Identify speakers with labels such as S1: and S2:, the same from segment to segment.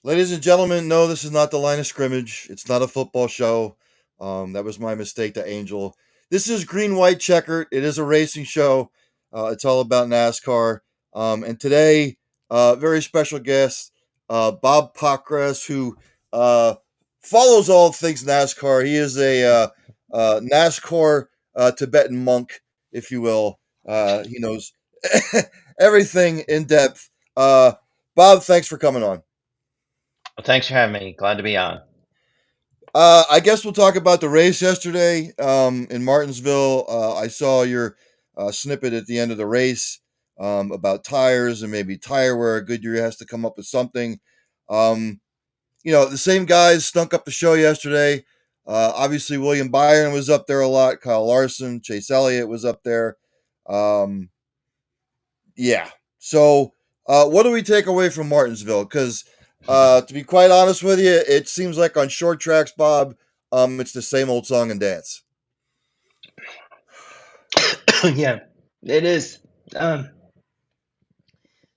S1: Ladies and gentlemen, no, this is not the line of scrimmage. It's not a football show. That was my mistake to Angel. This is Green White Checkered. It is a racing show. It's all about NASCAR. And today, very special guest, Bob Pockrass, who uh, follows all things NASCAR. He is a NASCAR Tibetan monk, if you will. He knows everything in depth. Bob, thanks for coming on.
S2: Well, thanks for having me. Glad to be on.
S1: I guess we'll talk about the race yesterday in Martinsville. I saw your snippet at the end of the race about tires and maybe tire wear. Goodyear has to come up with something. Um, the same guys stunk up the show yesterday. Obviously, William Byron was up there a lot. Kyle Larson, Chase Elliott was up there. Um, yeah. So, what do we take away from Martinsville? Because, to be quite honest with you, it seems like on short tracks, Bob, it's the same old song and dance.
S2: Yeah, it is. Um,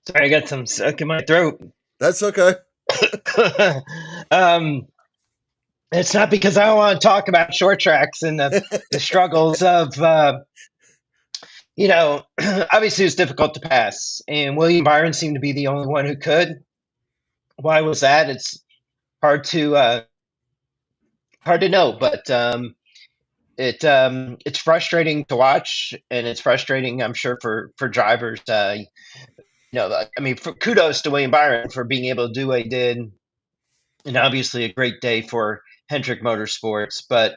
S2: Sorry, I got some stuck in my throat.
S1: That's okay.
S2: um, it's not because I don't want to talk about short tracks and the struggles of, obviously it was difficult to pass, and William Byron seemed to be the only one who could. Why was that? It's hard to uh, hard to know, but it's frustrating to watch, and it's frustrating, I'm sure, for drivers. Kudos to William Byron for being able to do what he did, and obviously a great day for Hendrick Motorsports. But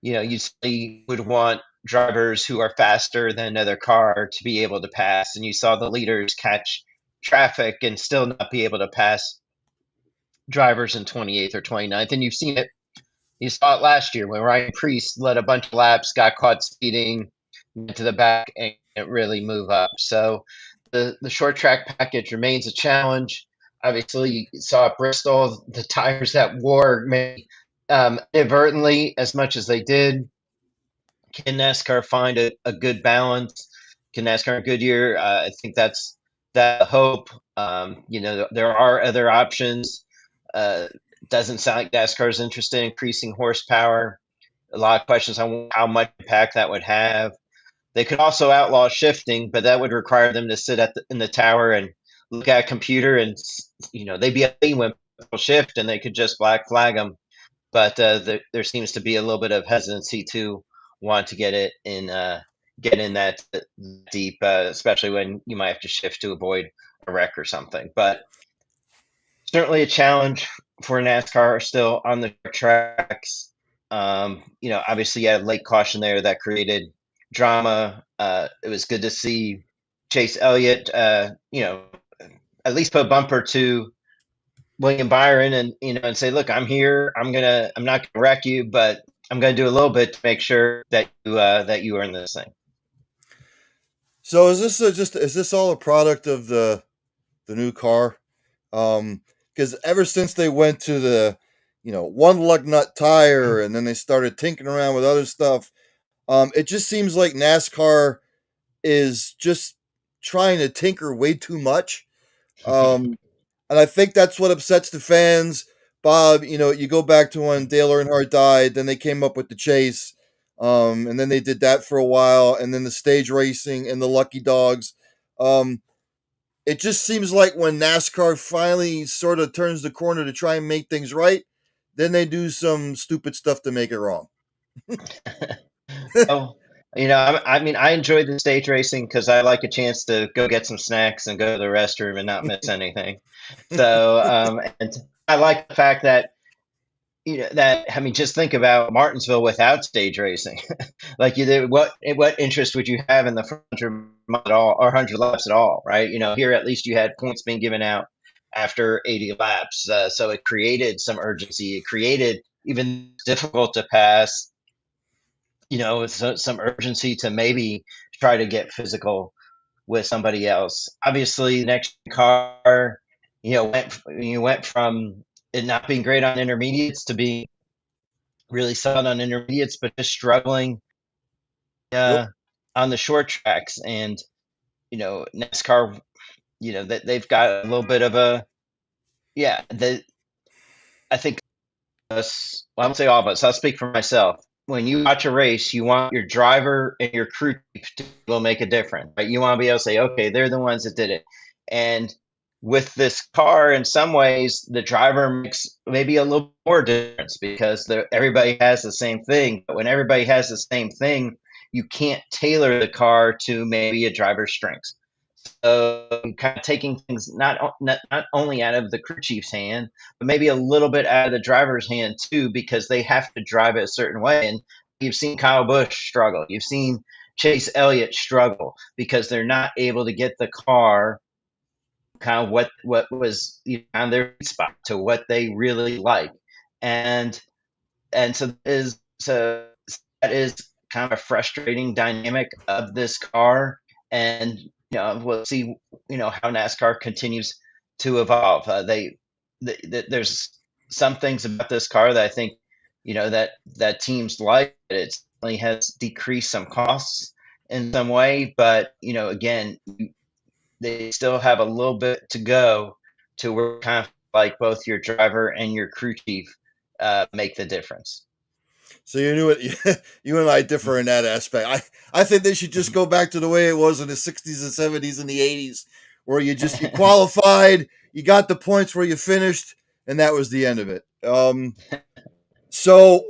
S2: you certainly would want drivers who are faster than another car to be able to pass, and you saw the leaders catch traffic and still not be able to pass drivers in 28th or 29th, and you've seen it. You saw it last year when Ryan Preece led a bunch of laps, got caught speeding, went to the back, and can't really move up. So the short track package remains a challenge. Obviously, you saw at Bristol the tires that wore maybe inadvertently as much as they did. Can NASCAR find a good balance? Can NASCAR and Goodyear? I think that's the hope. There are other options. Uh, doesn't sound like NASCAR is interested in increasing horsepower. A lot of questions on how much impact that would have. They could also outlaw shifting, but that would require them to sit in the tower and look at a computer, and they'd be a when people shift, and they could just black flag them. But there seems to be a little bit of hesitancy to want to get in that deep, especially when you might have to shift to avoid a wreck or something. But certainly a challenge for NASCAR still on the tracks. Obviously, you had late caution there that created drama. It was good to see Chase Elliott, at least put a bumper to William Byron, and say, "Look, I'm here. I'm not gonna wreck you, but I'm gonna do a little bit to make sure that you earn this thing."
S1: So, is this all a product of the new car? Because ever since they went to the one lug nut tire, and then they started tinkering around with other stuff, it just seems like NASCAR is just trying to tinker way too much. Um, and I think that's what upsets the fans. Bob, you go back to when Dale Earnhardt died, then they came up with the chase, and then they did that for a while, and then the stage racing and the lucky dogs. Um, it just seems like when NASCAR finally sort of turns the corner to try and make things right, then they do some stupid stuff to make it wrong.
S2: Oh, I enjoy the stage racing because I like a chance to go get some snacks and go to the restroom and not miss anything. So, and I like the fact that just think about Martinsville without stage racing. Like what interest would you have in the 100 at all, or 100 laps at all, right? Here at least you had points being given out after 80 laps, so it created some urgency. It created even difficult to pass, some urgency to maybe try to get physical with somebody else. Obviously, the next car, went from it not being great on intermediates to being really solid on intermediates, but just struggling
S1: Yep.
S2: uh, on the short tracks. And NASCAR, that they've got a little bit of a yeah. I think us, well, I won't say all of us, I'll speak for myself. When you watch a race, you want your driver and your crew chief to go make a difference, right? You want to be able to say, okay, they're the ones that did it. And with this car, in some ways, the driver makes maybe a little more difference because everybody has the same thing. But when everybody has the same thing, you can't tailor the car to maybe a driver's strengths. So kind of taking things not only out of the crew chief's hand, but maybe a little bit out of the driver's hand too, because they have to drive it a certain way. And you've seen Kyle Busch struggle. You've seen Chase Elliott struggle because they're not able to get the car kind of what was on their spot to what they really like. And so that is kind of a frustrating dynamic of this car. And we'll see how NASCAR continues to evolve. There's some things about this car that I think that teams like. It certainly has decreased some costs in some way, but again, they still have a little bit to go to where kind of like both your driver and your crew chief make the difference.
S1: So you knew it. You and I differ in that aspect. I think they should just go back to the way it was in the '60s and '70s and the '80s, where you qualified, you got the points where you finished, and that was the end of it. So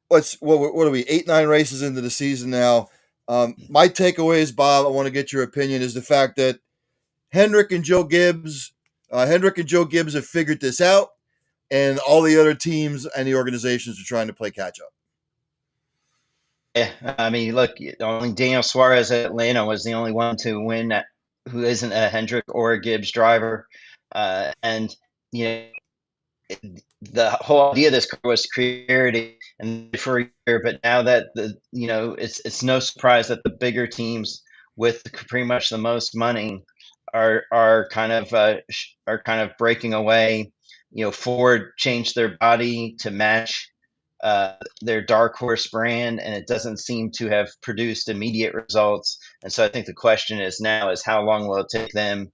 S1: what are we 8-9 races into the season now? My takeaways, Bob, I want to get your opinion, is the fact that Hendrick and Joe Gibbs have figured this out, and all the other teams and the organizations are trying to play catch up.
S2: Yeah, I mean, look, only Daniel Suarez at Atlanta was the only one to win that, who isn't a Hendrick or a Gibbs driver, and you know the whole idea of this car was creativity and for a year, but now that it's no surprise that the bigger teams with pretty much the most money are kind of breaking away. Ford changed their body to match their dark horse brand, and it doesn't seem to have produced immediate results. And so I think the question is now is how long will it take them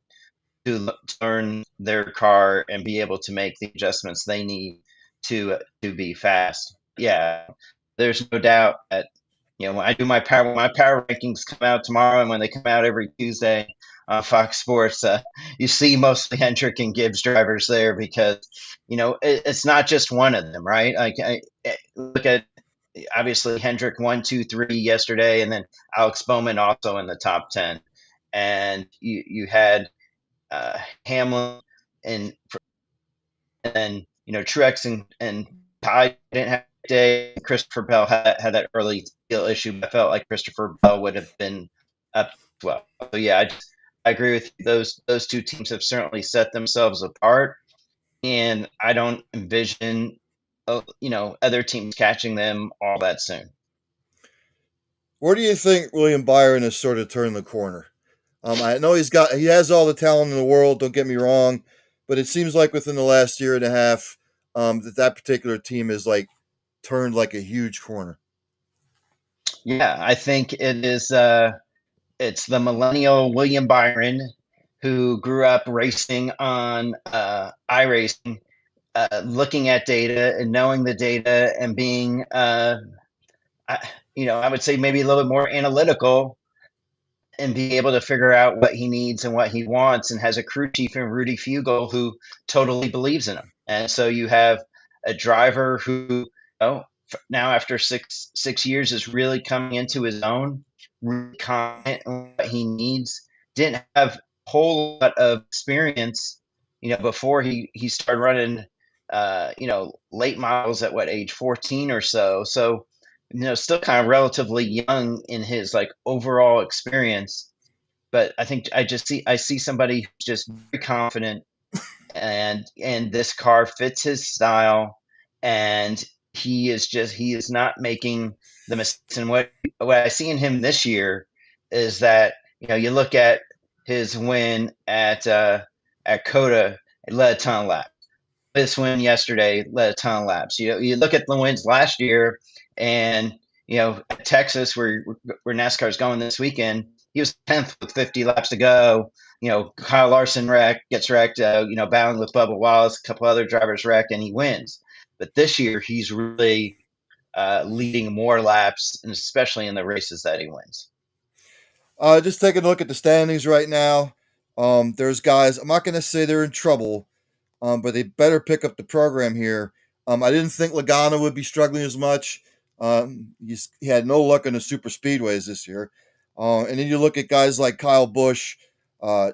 S2: to learn their car and be able to make the adjustments they need to be fast. Yeah, there's no doubt that when I do my power rankings come out tomorrow, and when they come out every Tuesday on Fox Sports, you see mostly Hendrick and Gibbs drivers there because it's not just one of them, right? Like I look at obviously Hendrick 1, 2, 3 yesterday, and then Alex Bowman also in the top 10, and you had Hamlin and Truex and Ty didn't have a day. Christopher Bell had that early deal issue. I felt like Christopher Bell would have been up as well. So yeah, I agree with you. Those two teams have certainly set themselves apart, and I don't envision other teams catching them all that soon.
S1: Where do you think William Byron has sort of turned the corner? I know he has all the talent in the world. Don't get me wrong, but it seems like within the last year and a half, that particular team is like turned like a huge corner.
S2: Yeah, I think it is. It's the millennial William Byron who grew up racing on iRacing, looking at data and knowing the data and being, I would say maybe a little bit more analytical and be able to figure out what he needs and what he wants, and has a crew chief in Rudy Fugle who totally believes in him. And so you have a driver who, now after six years is really coming into his own, really confident in what he needs. Didn't have a whole lot of experience, before he started running, late models at age 14 or so. So still kind of relatively young in his like overall experience, but I think I see somebody who's just very confident, and this car fits his style, and he is not making the mistakes. And what I see in him this year is that you look at his win at Coda, it led a ton of laps. This win yesterday led a ton of laps. You look at the wins last year, and at Texas, where NASCAR is going this weekend, he was 10th with 50 laps to go. Kyle Larson gets wrecked. Battling with Bubba Wallace, a couple other drivers wrecked, and he wins. But this year, he's really leading more laps, and especially in the races that he wins.
S1: Just taking a look at the standings right now. There's guys. I'm not going to say they're in trouble, but they better pick up the program here. I didn't think Logano would be struggling as much. He had no luck in the super speedways this year. And then you look at guys like Kyle Busch,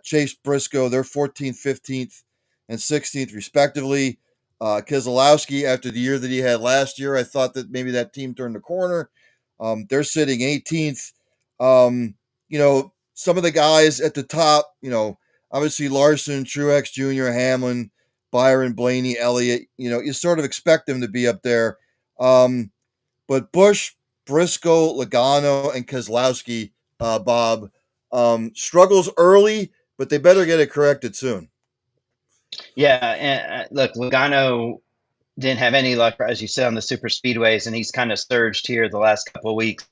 S1: Chase Briscoe, they're 14th, 15th, and 16th, respectively. Keselowski, after the year that he had last year, I thought that maybe that team turned the corner. They're sitting 18th. Some of the guys at the top, obviously Larson, Truex Jr., Hamlin, Byron, Blaney, Elliott, you sort of expect them to be up there. But Bush, Briscoe, Logano, and Keselowski, Bob, struggles early, but they better get it corrected soon.
S2: Yeah, and look, Logano didn't have any luck, as you said, on the super speedways, and he's kind of surged here the last couple of weeks.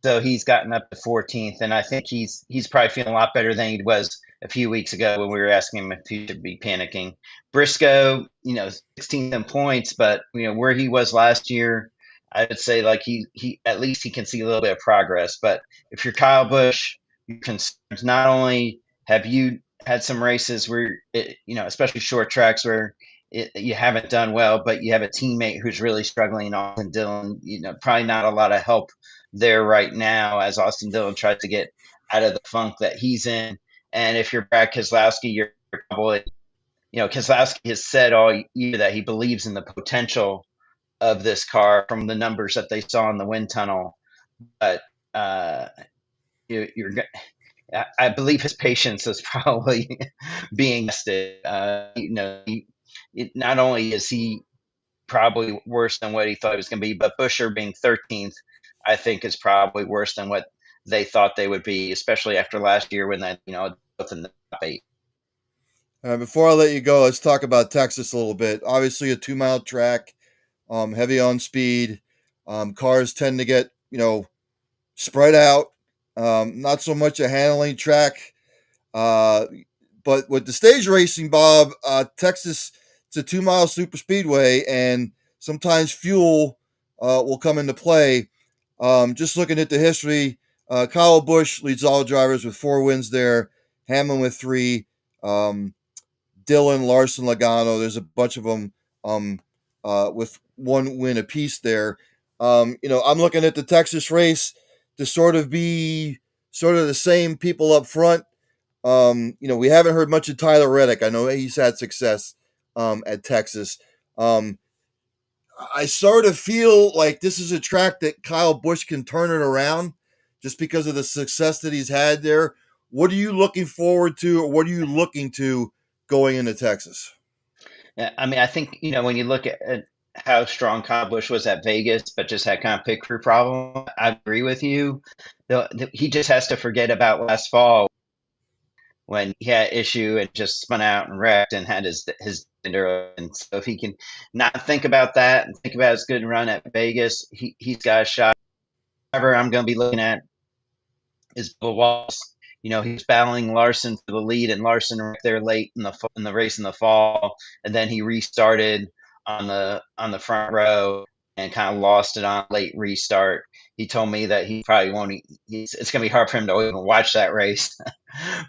S2: So he's gotten up to 14th, and I think he's probably feeling a lot better than he was a few weeks ago when we were asking him if he should be panicking. Briscoe, 16th in points, but where he was last year, I would say like he at least he can see a little bit of progress. But if you're Kyle Busch, you're concerned. Not only have you had some races where especially short tracks where you haven't done well, but you have a teammate who's really struggling, Austin Dillon. Probably not a lot of help there right now as Austin Dillon tries to get out of the funk that he's in. And if you're Brad Keselowski, you're probably, Keselowski has said all year that he believes in the potential of this car from the numbers that they saw in the wind tunnel. But uh, you're, I believe his patience is probably being tested. Not only is he probably worse than what he thought it was going to be. But Busher being 13th, I think, is probably worse than what they thought they would be, especially after last year when both in the top eight.
S1: Before I let you go, let's talk about Texas a little bit. Obviously, a 2 mile track, heavy on speed. Cars tend to get, spread out. Not so much a handling track. Uh, but with the stage racing, Bob, Texas, it's a 2 mile super speedway, and sometimes fuel will come into play. Just looking at the history, Kyle Busch leads all drivers with 4 wins there, Hamlin with 3, Dillon, Larson, Logano. There's a bunch of them with 1 win apiece there. I'm looking at the Texas race to sort of be sort of the same people up front. We haven't heard much of Tyler Reddick. I know he's had success at Texas. Um, I sort of feel like this is a track that Kyle Busch can turn it around just because of the success that he's had there. What are you looking forward to, or what are you looking to going into Texas?
S2: Yeah, I mean, I think when you look at how strong Kyle Busch was at Vegas, but just had kind of pick crew problem. I agree with you. He just has to forget about last fall when he had issue and just spun out and wrecked and had his dinner. And so if he can not think about that and think about his good run at Vegas, he's got a shot. However, I'm going to be looking at is Bubba Wallace. He's battling Larson for the lead, and Larson wrecked there late in the race in the fall, and then he restarted on the front row and kind of lost it on a late restart. He told me that he probably won't. It's going to be hard for him to even watch that race,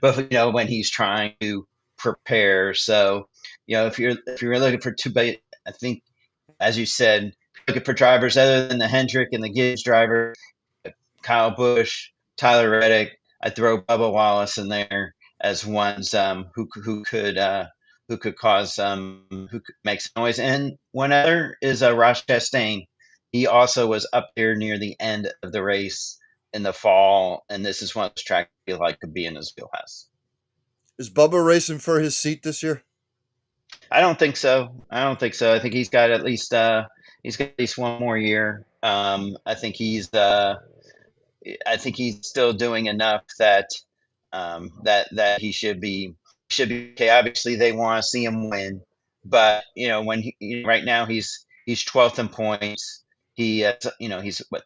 S2: but when he's trying to prepare. So if you're looking for two, I think as you said, looking for drivers other than the Hendrick and the Gibbs driver, Kyle Busch, Tyler Reddick. I'd throw Bubba Wallace in there as ones who could cause who could make some noise. And one other is Ross Chastain. He also was up there near the end of the race in the fall, and this is one of those tracks I feel like could be in his wheelhouse.
S1: Is Bubba racing for his seat this year?
S2: I don't think so. I don't think so. I think he's got at least one more year. I think he's still doing enough that he should be okay. Obviously, they want to see him win, but when right now he's 12th in points. He's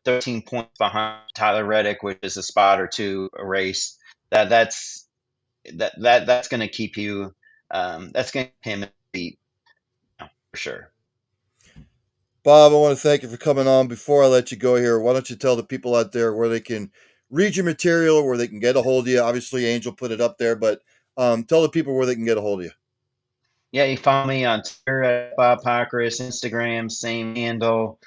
S2: 13 points behind Tyler Reddick, which is a spot or two a race. That's going to keep you. That's going to keep him in the beat for sure.
S1: Bob, I want to thank you for coming on. Before I let you go here, why don't you tell the people out there where they can read your material, where they can get a hold of you? Obviously, Angel put it up there, but tell the people where they can get a hold of you.
S2: Yeah, you follow me on Twitter at Bob Pockrass, Instagram, same handle,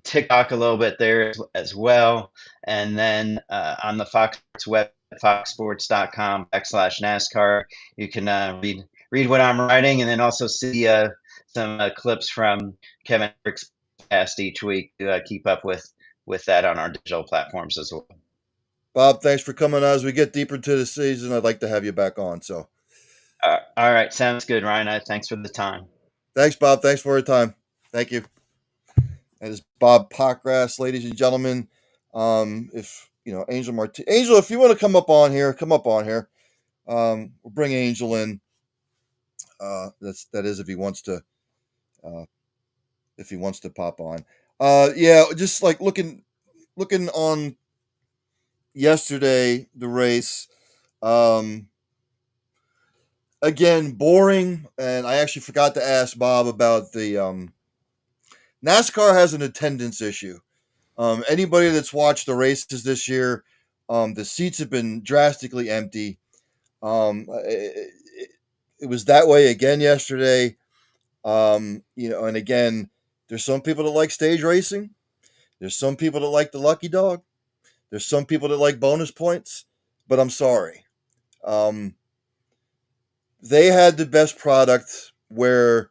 S2: TikTok a little bit there as well. And then on the Fox Sports web, foxsports.com/NASCAR, you can read what I'm writing, and then also see some clips from Kevin Hendrick's podcast each week to keep up with that on our digital platforms as well.
S1: Bob, thanks for coming on. As we get deeper into the season, I'd like to have you back on. So
S2: All right, sounds good, Ryan. Thanks for the time.
S1: thanks, Bob. Thanks for your time. Thank you. That is Bob Pockrass, ladies and gentlemen. If Angel, if you want to come up on here, come up on here. We'll bring Angel in. That is uh, if he wants to pop on. Yeah, just like looking on yesterday the race. Um, Again, boring, and I actually forgot to ask Bob about the NASCAR has an attendance issue. Anybody that's watched the races this year, the seats have been drastically empty. It was that way again yesterday. And again, there's some people that like stage racing. There's some people that like the lucky dog. There's some people that like bonus points. But I'm sorry. Um, they had the best product where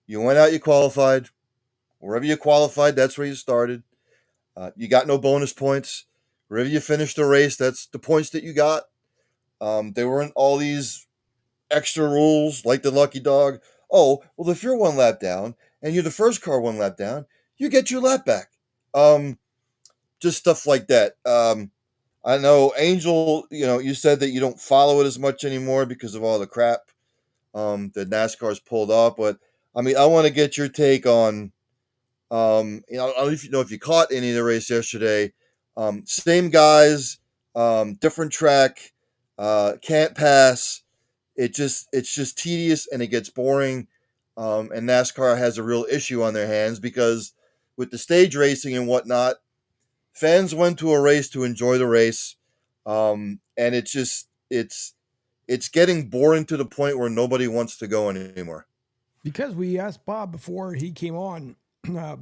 S1: you went out, you qualified. Wherever you qualified, that's where you started. You got no bonus points. Wherever you finished the race, that's the points that you got. There weren't all these extra rules like the lucky dog. Oh, well, if you're one lap down and you're the first car one lap down, you get your lap back. Just stuff like that. I know, Angel, you said that you don't follow it as much anymore because of all the crap that NASCAR's pulled off. But, I mean, I want to get your take on, I don't know if you caught any of the race yesterday. Same guys, different track, can't pass. It's just tedious and it gets boring. And NASCAR has a real issue on their hands because with the stage racing and whatnot, fans went to a race to enjoy the race, and it's getting boring to the point where nobody wants to go anymore.
S3: Because we asked Bob before he came on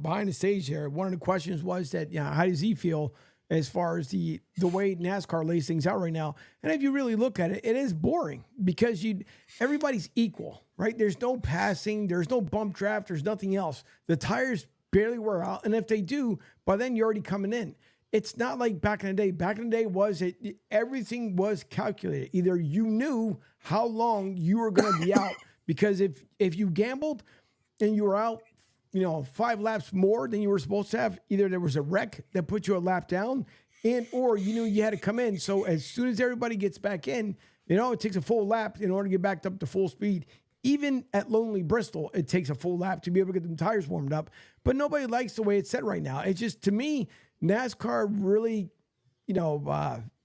S3: behind the stage there, one of the questions was that, how does he feel as far as the way NASCAR lays things out right now? And if you really look at it, it is boring because everybody's equal, right? There's no passing, there's no bump draft, there's nothing else. The tires barely wear out, and if they do, by then you're already coming in. It's not like back in the day. Back in the day everything was calculated. Either you knew how long you were going to be out, because if you gambled and you were out, 5 laps more than you were supposed to have, either there was a wreck that put you a lap down, or you knew you had to come in. So as soon as everybody gets back in, it takes a full lap in order to get back up to full speed. Even at Lonely Bristol, it takes a full lap to be able to get them tires warmed up. But nobody likes the way it's set right now. It's just, to me, NASCAR really,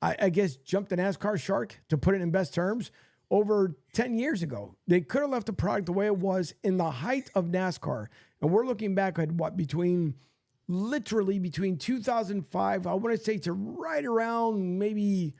S3: I guess jumped the NASCAR shark, to put it in best terms, over 10 years ago. They could have left the product the way it was in the height of NASCAR. And we're looking back at literally between 2005, I want to say, to right around maybe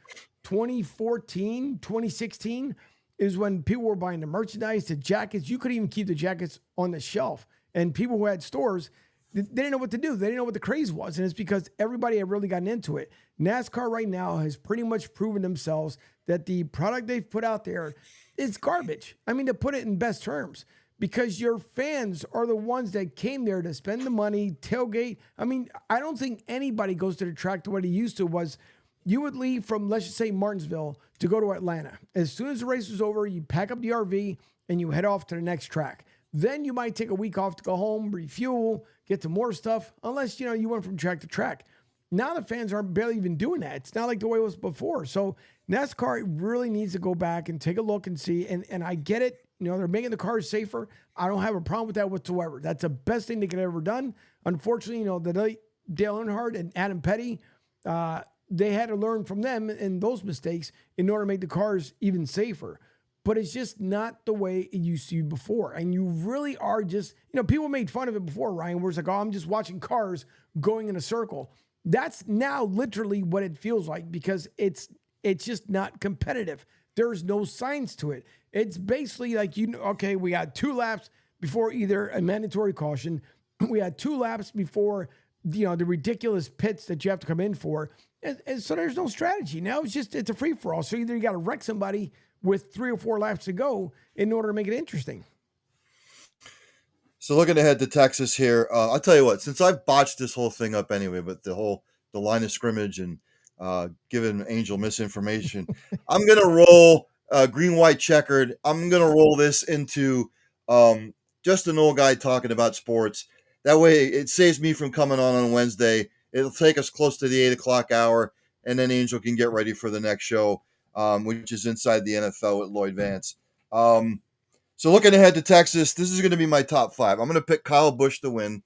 S3: 2014, 2016 is when people were buying the merchandise, the jackets. You couldn't even keep the jackets on the shelf. And people who had stores, they didn't know what to do. They didn't know what the craze was. And it's because everybody had really gotten into it. NASCAR right now has pretty much proven themselves that the product they've put out there is garbage. I mean, to put it in best terms, because your fans are the ones that came there to spend the money, tailgate. I mean, I don't think anybody goes to the track the way they used to. Was you would leave from, let's just say, Martinsville to go to Atlanta. As soon as the race was over, you pack up the RV and you head off to the next track. Then you might take a week off to go home, refuel, get some more stuff, unless, you went from track to track. Now the fans aren't barely even doing that. It's not like the way it was before. So NASCAR really needs to go back and take a look and see. And I get it. They're making the cars safer. I don't have a problem with that whatsoever. That's the best thing they could have ever done. Unfortunately, the Dale Earnhardt and Adam Petty, they had to learn from them and those mistakes in order to make the cars even safer. but it's just not the way it used to be before. And you really are just, people made fun of it before, Ryan, where it's like, oh, I'm just watching cars going in a circle. That's now literally what it feels like, because it's just not competitive. There's no science to it. It's basically like, okay, we got 2 laps before either a mandatory caution. We had 2 laps before, the ridiculous pits that you have to come in for. And so there's no strategy. Now it's a free-for-all. So either you got to wreck somebody with 3 or 4 laps to go in order to make it interesting.
S1: So looking ahead to Texas here, I'll tell you what, since I've botched this whole thing up anyway, but the line of scrimmage and giving Angel misinformation, I'm going to roll green, white, checkered. I'm going to roll this into just an old guy talking about sports. That way it saves me from coming on Wednesday. It'll take us close to the 8 o'clock hour, and then Angel can get ready for the next show, which is Inside the NFL with Lloyd Vance. So looking ahead to Texas, this is going to be my top 5. I'm going to pick Kyle Busch to win.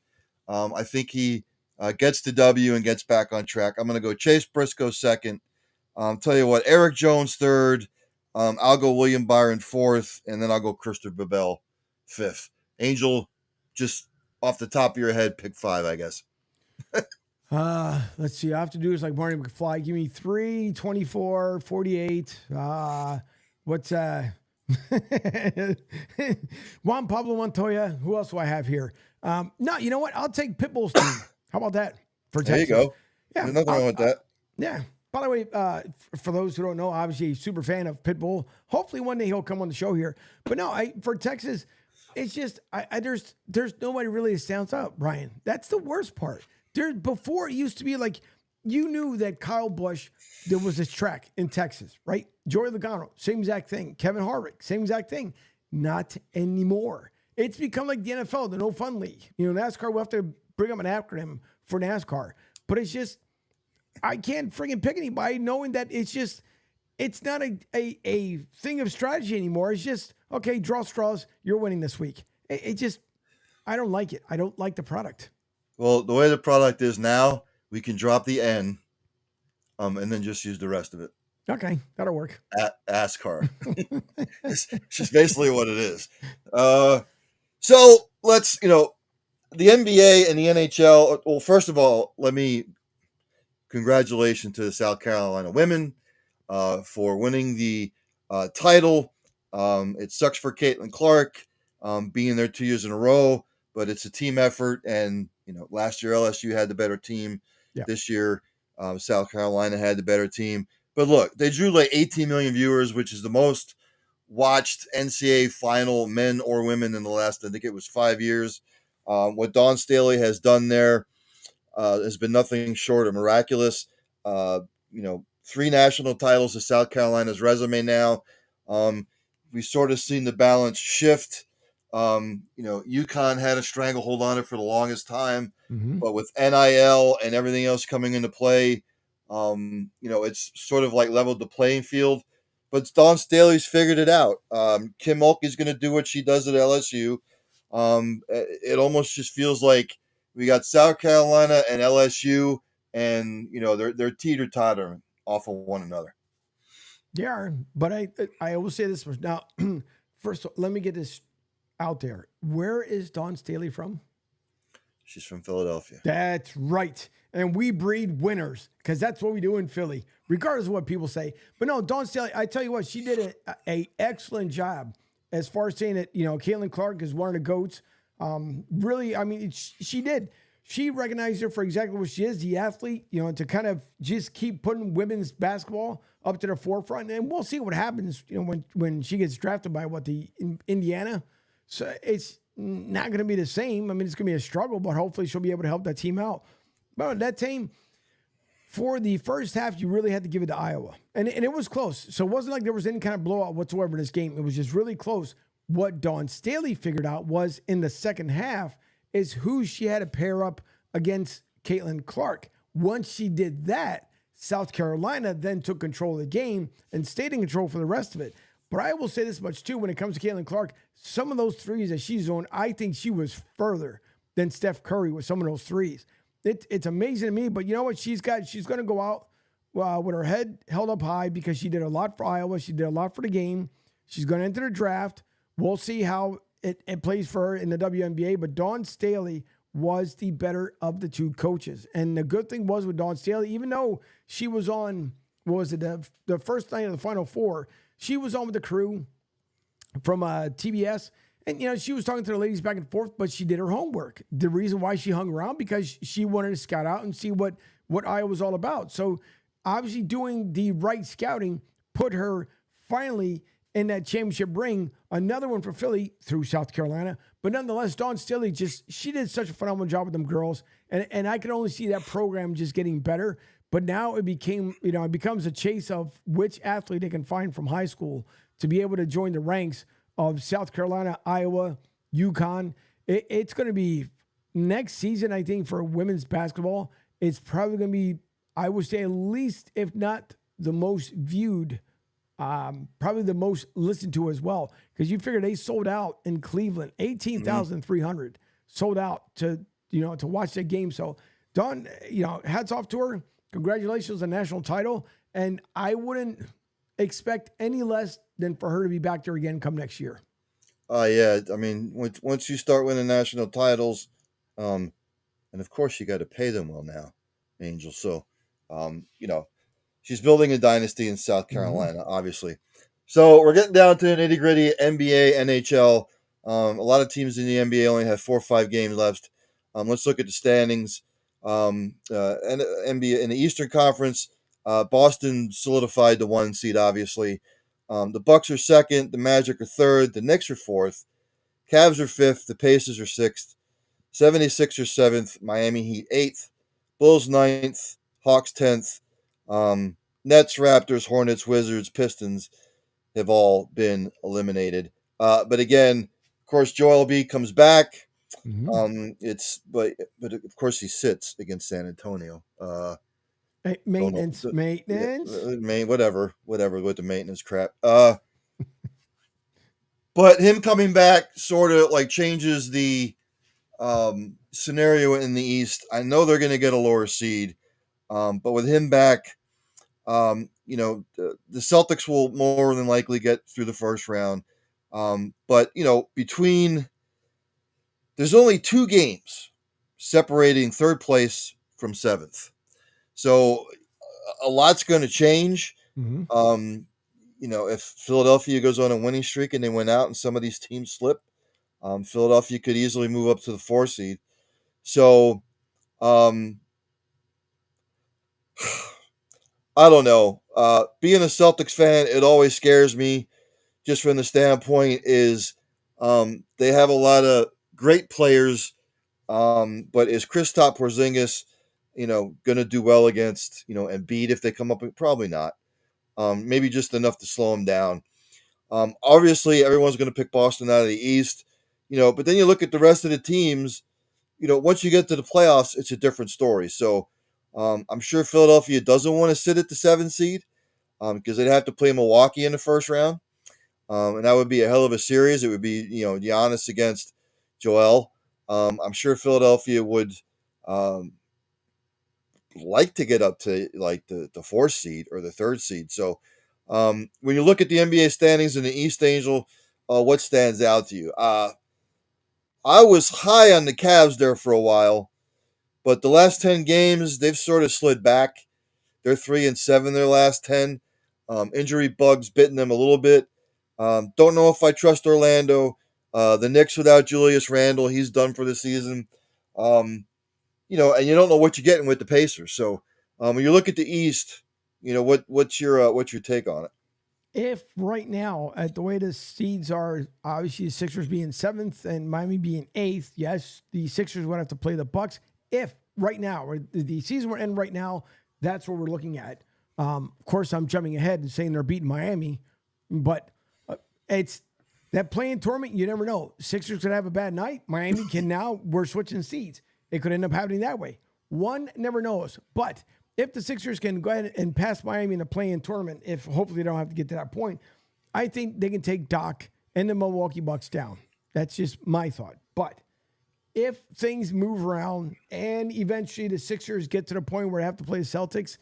S1: I think he gets the W and gets back on track. I'm going to go Chase Briscoe second. Tell you what, Eric Jones third. I'll go William Byron fourth, and then I'll go Christopher Babel fifth. Angel, just off the top of your head, pick 5, I guess.
S3: Let's see. I have to do is like Marty McFly. Give me 3, 24, 48. What's Juan Pablo Montoya. Who else do I have here? No, you know what? I'll take Pitbull's team. How about that for Texas?
S1: There you go.
S3: Yeah,
S1: There's nothing wrong with that.
S3: Yeah. By the way, for those who don't know, obviously a super fan of Pitbull. Hopefully one day he'll come on the show here. But no, for Texas, it's just there's nobody really that stands out, Brian. That's the worst part. Before it used to be like you knew that Kyle Busch, there was this track in Texas, right? Joey Logano, same exact thing. Kevin Harvick, same exact thing. Not anymore. It's become like the NFL, the no fun league. NASCAR, we'll have to bring up an acronym for NASCAR. But it's just, I can't friggin' pick anybody knowing that it's not a thing of strategy anymore. It's just, okay, draw straws, you're winning this week. I don't like it. I don't like the product. Well,
S1: the way the product is now, we can drop the N and then just use the rest of it.
S3: Okay, that'll work.
S1: NASCAR. It's just basically what it is. So let's, the NBA and the NHL. Well, first of all, congratulations to the South Carolina women for winning the title. It sucks for Caitlin Clark being there 2 years in a row, but it's a team effort. And, last year LSU had the better team. Yeah. This year, South Carolina had the better team. But look, they drew like 18 million viewers, which is the most watched NCAA final, men or women, in the last, I think it was 5 years. What Dawn Staley has done there has been nothing short of miraculous. 3 national titles to South Carolina's resume now. We sort of seen the balance shift. UConn had a stranglehold on it for the longest time, but with NIL and everything else coming into play, it's sort of like leveled the playing field. But Dawn Staley's figured it out. Kim Mulkey's going to do what she does at LSU. It almost just feels like we got South Carolina and LSU, and they're teeter-tottering off of one another.
S3: Yeah, but I will say this now. First, let me get this out there. Where is Dawn Staley from?
S1: She's from Philadelphia.
S3: That's right. And we breed winners, because that's what we do in Philly, regardless of what people say. But no, Dawn Staley, I tell you what, she did a excellent job as far as saying that, Caitlin Clark is one of the GOATs. Really, I mean, she did. She recognized her for exactly what she is, the athlete, to kind of just keep putting women's basketball up to the forefront. And we'll see what happens, when she gets drafted by Indiana. So it's not going to be the same. I mean, it's going to be a struggle, but hopefully she'll be able to help that team out. But that team, for the first half, you really had to give it to Iowa. And it was close. So it wasn't like there was any kind of blowout whatsoever in this game. It was just really close. What Dawn Staley figured out was in the second half is who she had to pair up against Caitlin Clark. Once she did that, South Carolina then took control of the game and stayed in control for the rest of it. But I will say this much, too, when it comes to Caitlin Clark, some of those threes that she's on, I think she was further than Steph Curry with some of those threes. It's amazing to me, but you know what? She's going to go out with her head held up high because she did a lot for Iowa. She did a lot for the game. She's going to enter the draft. We'll see how it plays for her in the WNBA. But Dawn Staley was the better of the two coaches. And the good thing was with Dawn Staley, even though she was on, what was it, the first night of the Final Four, she was on with the crew from TBS. And, she was talking to the ladies back and forth, but she did her homework. The reason why she hung around, because she wanted to scout out and see what Iowa was all about. So obviously doing the right scouting put her finally in that championship ring. Another one for Philly through South Carolina. But nonetheless, Dawn Staley she did such a phenomenal job with them girls. And I can only see that program just getting better. But now it becomes a chase of which athlete they can find from high school to be able to join the ranks of South Carolina, Iowa, UConn. It's going to be next season, I think, for women's basketball. It's probably going to be, I would say, at least, if not the most viewed, probably the most listened to as well. Because you figure they sold out in Cleveland, 18,300 sold out to watch that game. So, Dawn, hats off to her. Congratulations on the national title. And I wouldn't expect any less than for her to be back there again come next year.
S1: Yeah. I mean, once you start winning national titles, and of course you got to pay them well now, Angel. So, she's building a dynasty in South Carolina, obviously. So we're getting down to the nitty gritty NBA, NHL. A lot of teams in the NBA only have 4 or 5 games left. Let's look at the standings. And NBA in the Eastern Conference, Boston solidified the 1 seed, obviously. The Bucks are second, the Magic are third, the Knicks are fourth, Cavs are fifth, the Pacers are sixth, 76ers seventh, Miami Heat eighth, Bulls ninth, Hawks 10th, Nets, Raptors, Hornets, Wizards, Pistons have all been eliminated. But again, of course, Joel B comes back. But of course he sits against San Antonio.
S3: Maintenance.
S1: Whatever with the maintenance crap. But him coming back sort of like changes the scenario in the East. I know they're going to get a lower seed, but with him back, the Celtics will more than likely get through the first round. But there's only 2 games separating third place from 7th. So a lot's going to change. If Philadelphia goes on a winning streak and they win out and some of these teams slip, Philadelphia could easily move up to the 4 seed. So, I don't know. Being a Celtics fan, it always scares me just from the standpoint is they have a lot of great players, but is Kristaps Porzingis, going to do well against, Embiid if they come up? Probably not. Maybe just enough to slow him down. Obviously, everyone's going to pick Boston out of the East, but then you look at the rest of the teams, once you get to the playoffs, it's a different story. So I'm sure Philadelphia doesn't want to sit at the 7th seed because they'd have to play Milwaukee in the first round. And that would be a hell of a series. It would be, Giannis against Joel. I'm sure Philadelphia would like to get up to like the 4th seed or the 3rd seed. So when you look at the NBA standings in the East, Angel, what stands out to you? I was high on the Cavs there for a while, but the last 10 games, they've sort of slid back. They're 3-7 their last 10. Injury bugs bitten them a little bit. Don't know if I trust Orlando. The Knicks without Julius Randle, he's done for the season. And you don't know what you're getting with the Pacers. So when you look at the East, what's your take on it?
S3: If right now, at the way the seeds are, obviously the Sixers being 7th and Miami being 8th, yes, the Sixers would have to play the Bucks. If right now, or the season we're in right now, that's what we're looking at. Of course, I'm jumping ahead and saying they're beating Miami, but it's that playing tournament. You never know. Sixers could have a bad night. Miami can now. We're switching seeds. It could end up happening that way. One never knows. But if the Sixers can go ahead and pass Miami in the play-in tournament, if hopefully they don't have to get to that point, I think they can take Doc and the Milwaukee Bucks down. That's just my thought. But if things move around and eventually the Sixers get to the point where they have to play the Celtics,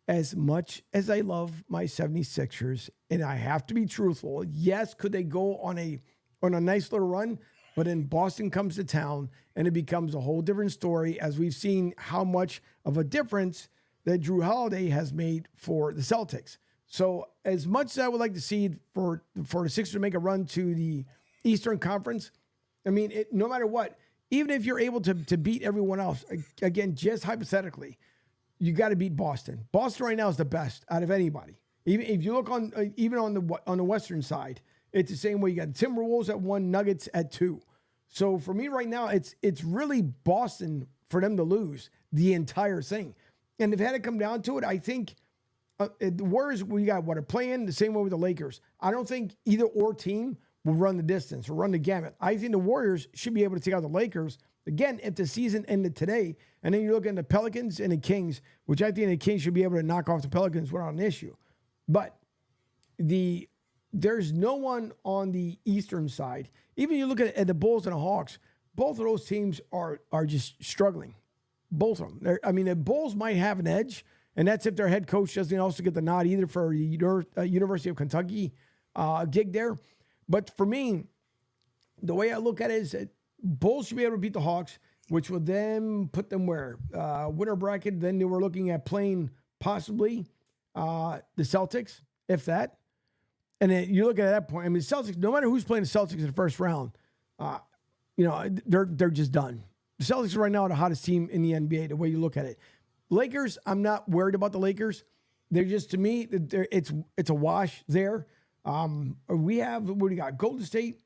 S3: as much as I love my 76ers, and I have to be truthful, yes, could they go on a nice little run? But then Boston comes to town, and it becomes a whole different story, as we've seen how much of a difference that Drew Holiday has made for the Celtics. So as much as I would like to see for the Sixers to make a run to the Eastern Conference, I mean, no matter what, even if you're able to beat everyone else, again, just hypothetically, you got to beat Boston. Boston right now is the best out of anybody. Even if you look on the Western side, it's the same way. You got Timberwolves at 1, Nuggets at 2. So for me right now, it's really Boston for them to lose the entire thing. And if it had to come down to it, I think the Warriors, we got what are playing the same way with the Lakers. I don't think either or team will run the distance or run the gamut. I think the Warriors should be able to take out the Lakers. Again, if the season ended today, and then you're looking at the Pelicans and the Kings, which I think the Kings should be able to knock off the Pelicans without an issue. But there's no one on the Eastern side. Even you look at the Bulls and the Hawks, both of those teams are just struggling. Both of them. The Bulls might have an edge, and that's if their head coach doesn't also get the nod either for the University of Kentucky gig there. But for me, the way I look at it is that Bulls should be able to beat the Hawks, which will then put them where? Winter bracket. Then they were looking at playing possibly the Celtics, if that. And then you look at that point. I mean, the Celtics, no matter who's playing the Celtics in the first round, they're just done. The Celtics right now are the hottest team in the NBA, the way you look at it. Lakers, I'm not worried about the Lakers. They're just, to me, it's a wash there. We have, what do you got? Golden State.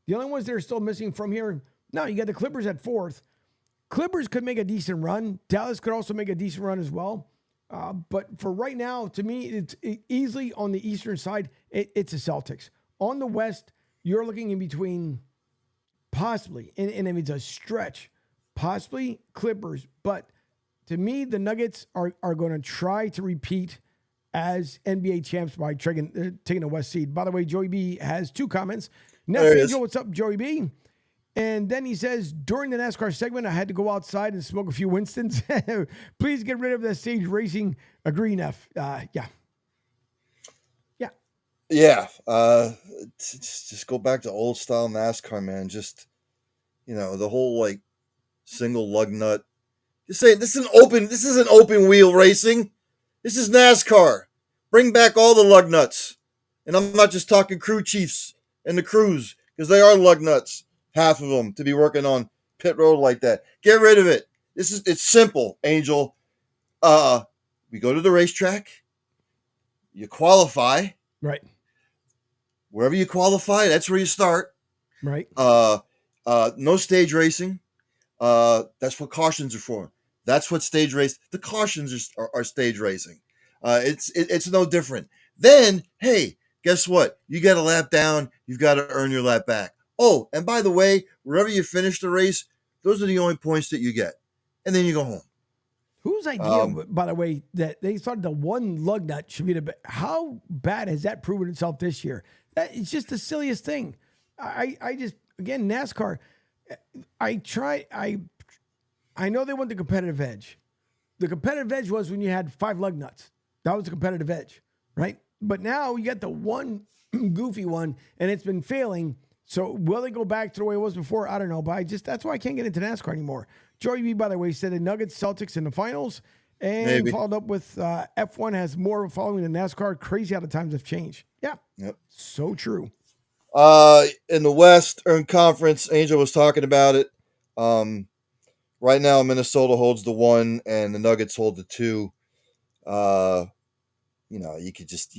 S3: The only ones that are still missing from here, no, you got the Clippers at 4th. Clippers could make a decent run. Dallas could also make a decent run as well. But for right now, to me, it's easily on the Eastern side, it's the Celtics. On the West, you're looking in between possibly, and I mean, it's a stretch, possibly Clippers. But to me, the Nuggets are going to try to repeat as NBA champs by taking the West seed. By the way, Joey B has 2 comments. Neff Angel, what's up, Joey B? And then he says, during the NASCAR segment, I had to go outside and smoke a few Winstons. Please get rid of that stage racing. Agree, Neff. Yeah.
S1: Just go back to old style NASCAR, man. Just, the whole single lug nut. Just say this isn't open wheel racing. This is NASCAR. Bring back all the lug nuts. And I'm not just talking crew chiefs and the crews, because they are lug nuts. Half of them to be working on pit road like that. Get rid of it. It's simple, Angel. We go to the racetrack. You qualify.
S3: Right.
S1: Wherever you qualify, that's where you start.
S3: Right.
S1: No stage racing. That's what cautions are for. That's what stage race. The cautions are stage racing. It's no different. Then, hey, guess what? You got a lap down. You've got to earn your lap back. Oh, and by the way, wherever you finish the race, those are the only points that you get. And then you go home.
S3: Whose idea, by the way, that they thought the one lug nut should be the best? How bad has that proven itself this year? It's just the silliest thing. I just, again, NASCAR, I know they want the competitive edge. The competitive edge was when you had 5 lug nuts. That was the competitive edge, right? But now you got the one goofy one, and it's been failing. So will they go back to the way it was before? I don't know, but that's why I can't get into NASCAR anymore. Joey B, by the way, said the Nuggets, Celtics in the finals, and followed up with F1 has more of a following than NASCAR. Crazy how the times have changed. Yeah,
S1: yep,
S3: so true.
S1: In the Western Conference, Angel was talking about it. Right now, Minnesota holds the 1, and the Nuggets hold the 2. You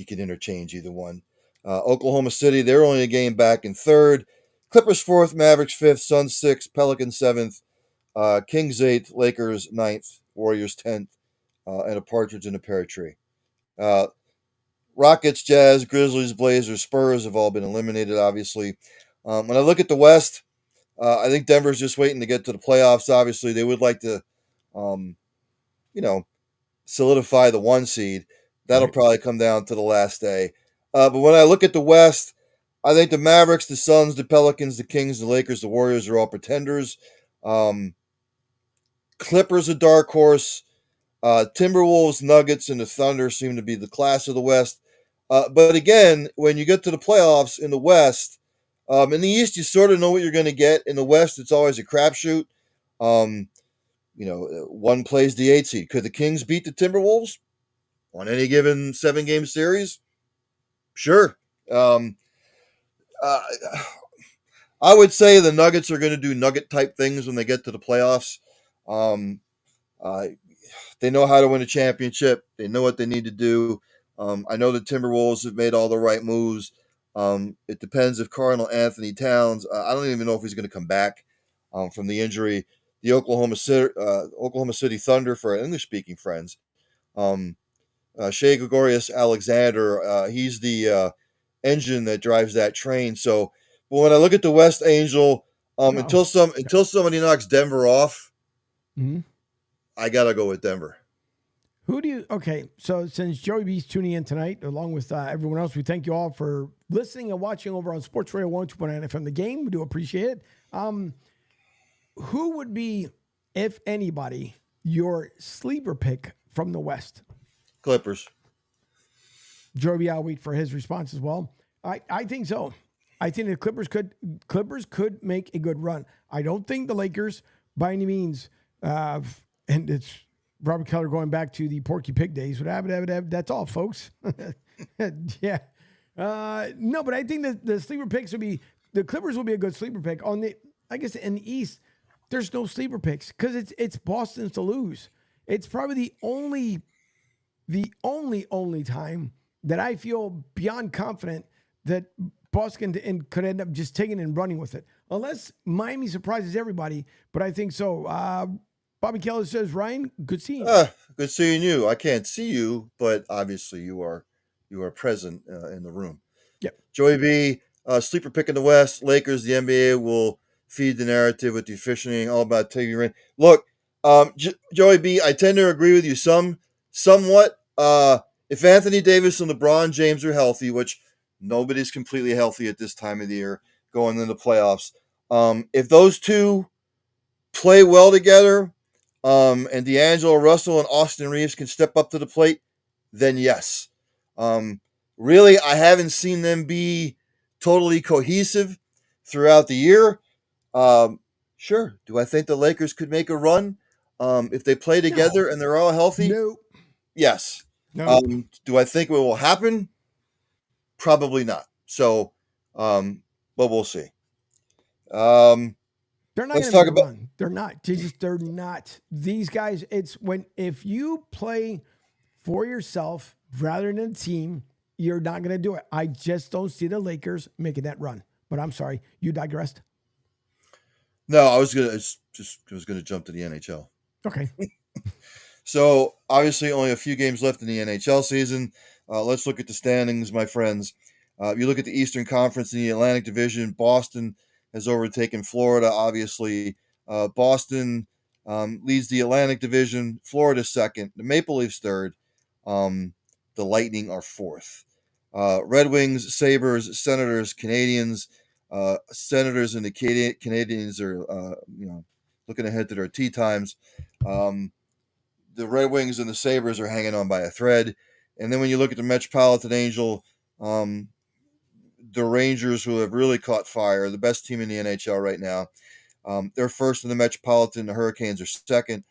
S1: could interchange either one. Oklahoma City, they're only a game back in 3rd. Clippers 4th, Mavericks 5th, Suns 6th, Pelicans 7th, Kings 8th, Lakers 9th, Warriors 10th, and a partridge in a pear tree. Rockets, Jazz, Grizzlies, Blazers, Spurs have all been eliminated, obviously. When I look at the West, I think Denver's just waiting to get to the playoffs. Obviously, they would like to, solidify the 1 seed. That'll probably come down to the last day. But when I look at the West, I think the Mavericks, the Suns, the Pelicans, the Kings, the Lakers, the Warriors are all pretenders. Clippers a dark horse. Timberwolves, Nuggets, and the Thunder seem to be the class of the West. But again, when you get to the playoffs in the West, in the East, you sort of know what you're going to get. In the West, it's always a crapshoot. Um, one plays the 8 seed. Could the Kings beat the Timberwolves on any given 7-game series? Sure. Um, uh, I would say the Nuggets are going to do Nugget type things when they get to the playoffs. Um, uh, they know how to win a championship. They know what they need to do. I know the Timberwolves have made all the right moves. It depends if Cardinal Anthony Towns. I don't even know if he's going to come back from the injury. The Oklahoma City Thunder, for our English-speaking friends. Shea Gregorius Alexander. He's the engine that drives that train. So, but when I look at the West, Angel, until somebody knocks Denver off, I gotta go with Denver.
S3: Who do you? Okay, so since Joey B's tuning in tonight, along with everyone else, we thank you all for listening and watching over on Sports Radio 102.9 FM. The Game, we do appreciate it. Who would be, if anybody, your sleeper pick from the West?
S1: Clippers.
S3: Joey B, I'll wait for his response as well. I think so. I think the Clippers could make a good run. I don't think the Lakers, by any means, and it's Robert Keller going back to the Porky Pig days. That's all, folks. Yeah. No, but I think that the sleeper picks the Clippers will be a good sleeper pick. I guess in the East, there's no sleeper picks because it's Boston's to lose. It's probably the only time that I feel beyond confident that Boston could end up just taking and running with it. Unless Miami surprises everybody, but I think so. Bobby Keller says, Ryan, good seeing you.
S1: Good seeing you. I can't see you, but obviously you are present in the room.
S3: Yep.
S1: Joey B, sleeper pick in the West. Lakers, the NBA will feed the narrative with the officiating, all about taking rain. Look, Joey B, I tend to agree with you somewhat. If Anthony Davis and LeBron James are healthy, which nobody's completely healthy at this time of the year going into the playoffs, if those two play well together, and D'Angelo Russell and Austin Reeves can step up to the plate, then yes. Really, I haven't seen them be totally cohesive throughout the year. Sure. Do I think the Lakers could make a run if they play together and they're all healthy?
S3: No.
S1: Yes.
S3: No.
S1: Do I think it will happen? Probably not. So, but we'll see.
S3: They're not going to make a run. They're not. They're not. These guys, if you play for yourself rather than a team, you're not going to do it. I just don't see the Lakers making that run. But I'm sorry, you digressed.
S1: No, I was gonna jump to the NHL.
S3: Okay.
S1: So obviously, only a few games left in the NHL season. Let's look at the standings, my friends. If you look at the Eastern Conference in the Atlantic Division, Boston has overtaken Florida. Obviously, Boston leads the Atlantic Division. Florida second. The Maple Leafs third. The Lightning are fourth. Red Wings, Sabres, Senators, Canadians. Senators and the Canadians are looking ahead to their tea times. The Red Wings and the Sabres are hanging on by a thread. And then when you look at the Metropolitan Angel, the Rangers, who have really caught fire, the best team in the NHL right now. They're first in the Metropolitan. The Hurricanes are second.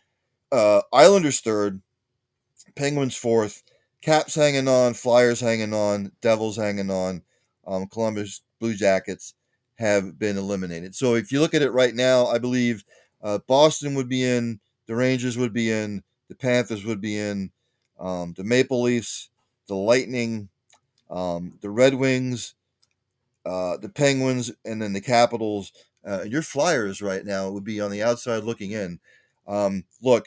S1: Islanders third. Penguins fourth. Caps hanging on. Flyers hanging on. Devils hanging on. Columbus Blue Jackets have been eliminated. So if you look at it right now, I believe Boston would be in. The Rangers would be in. The Panthers would be in. The Maple Leafs, the Lightning, the Red Wings, the Penguins, and then the Capitals. Your Flyers right now would be on the outside looking in. Look,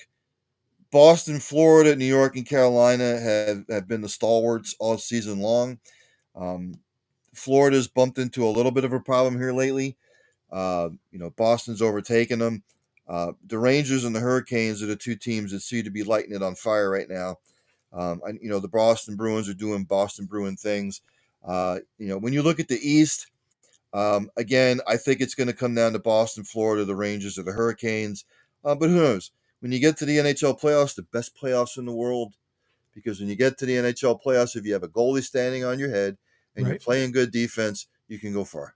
S1: Boston, Florida, New York, and Carolina have been the stalwarts all season long. Florida's bumped into a little bit of a problem here lately. Boston's overtaken them. The Rangers and the Hurricanes are the two teams that seem to be lighting it on fire right now. The Boston Bruins are doing Boston Bruin things. When you look at the East, again, I think it's going to come down to Boston, Florida, the Rangers, or the Hurricanes. But who knows? when you get to the NHL playoffs, the best playoffs in the world, because when you get to the NHL playoffs, if you have a goalie standing on your head and you're
S3: Right.
S1: playing good defense, you can go far.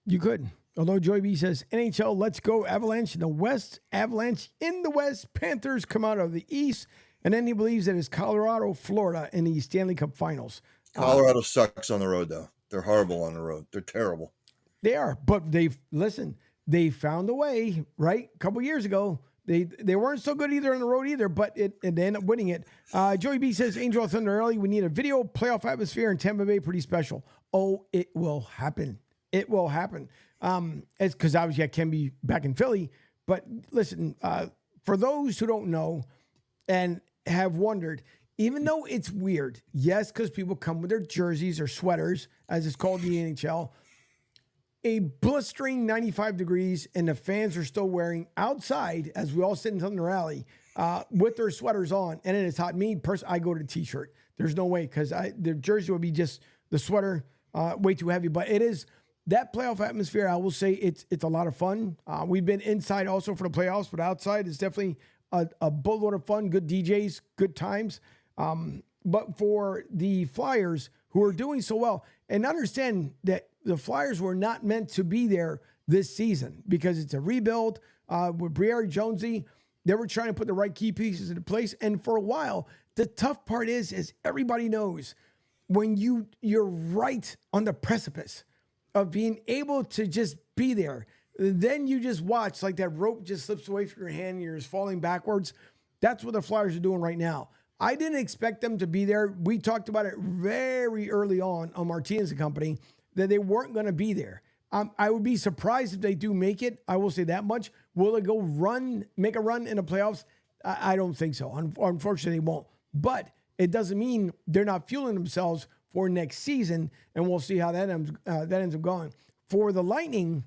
S3: You could. Although Joey B says, NHL, let's go Avalanche in the West, Avalanche in the West, Panthers come out of the East, and then he believes that it's Colorado, Florida in the Stanley Cup Finals.
S1: Colorado sucks on the road, though. They're horrible on the road. They're terrible.
S3: They are, but they found a way, right? A couple years ago, they weren't so good either on the road either, but they ended up winning it. Joey B says, Angel Thunder early, we need a video playoff atmosphere in Tampa Bay, pretty special. Oh, it will happen. It will happen. It's because obviously I can be back in Philly, but listen, for those who don't know and have wondered, even though it's weird, yes, because people come with their jerseys or sweaters, as it's called in the NHL, a blistering 95 degrees and the fans are still wearing outside as we all sit in Thunder Alley with their sweaters on, and it is hot. Me, I go to the t-shirt. There's no way because the jersey would be just the sweater way too heavy, but it is that playoff atmosphere. I will say it's a lot of fun. We've been inside also for the playoffs, but outside is definitely a boatload of fun, good DJs, good times. But for the Flyers who are doing so well, and understand that the Flyers were not meant to be there this season because it's a rebuild with Briere Jonesy. They were trying to put the right key pieces into place. And for a while, the tough part is, as everybody knows, when you're right on the precipice of being able to just be there, then you just watch like that rope just slips away from your hand and you're just falling backwards. That's what the Flyers are doing right now. I didn't expect them to be there. We talked about it very early on Martinez and Company that they weren't going to be there. I would be surprised if they do make it. I will say that much. Will they make a run in the playoffs? I don't think so. Unfortunately, they won't. But it doesn't mean they're not fueling themselves for next season, and we'll see how that ends up going. For the Lightning,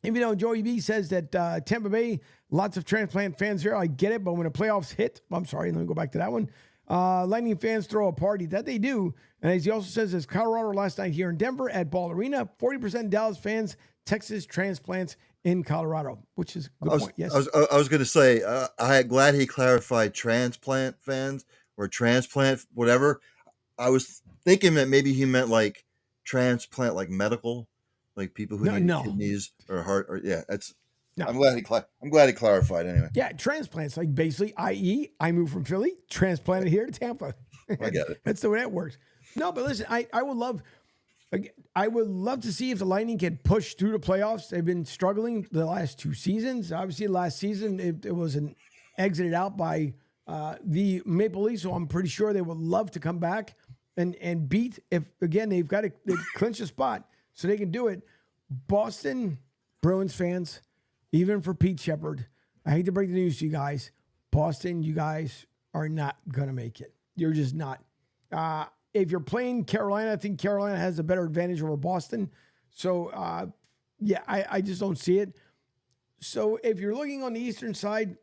S3: even though Joey B says that Tampa Bay, lots of transplant fans here, I get it, but when the playoffs hit, I'm sorry, let me go back to that one. Lightning fans throw a party. That they do. And as he also says, as Colorado last night here in Denver at Ball Arena, 40% Dallas fans, Texas transplants in Colorado, which is a good point. Yes.
S1: I was going to say, I'm glad he clarified transplant fans or transplant, whatever. I was thinking that maybe he meant like transplant, like medical, like people who need kidneys or heart. Or yeah, that's. No. I'm glad he clarified anyway.
S3: Yeah, transplants, like basically, i.e., I moved from Philly, transplanted here to Tampa.
S1: I get it.
S3: That's the way that works. No, but listen, I would love to see if the Lightning can push through the playoffs. They've been struggling the last two seasons. Obviously, last season it was exited out by the Maple Leafs, so I'm pretty sure they would love to come back and beat. If again they've got to clinch a spot so they can do it. Boston Bruins fans. Even for Pete Shepard, I hate to break the news to you guys. Boston, you guys are not going to make it. You're just not. If you're playing Carolina, I think Carolina has a better advantage over Boston. So, I just don't see it. So, if you're looking on the Eastern side,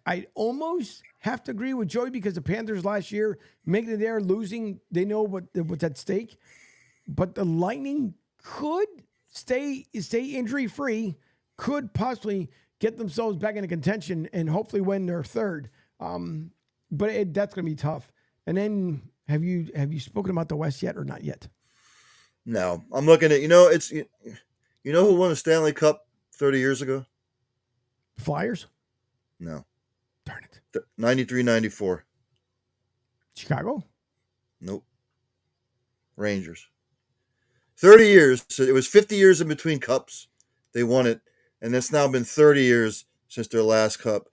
S3: I almost have to agree with Joey because the Panthers last year, making it there, losing, they know what's at stake. But the Lightning could stay injury-free, could possibly get themselves back into contention and hopefully win their third. But that's going to be tough. And then have you spoken about the West yet or not yet?
S1: No. I'm looking at, who won the Stanley Cup 30 years ago?
S3: Flyers?
S1: No.
S3: Darn it.
S1: 93-94.
S3: Chicago?
S1: Nope. Rangers. 30 years. So it was 50 years in between cups. They won it. And it's now been 30 years since their last cup.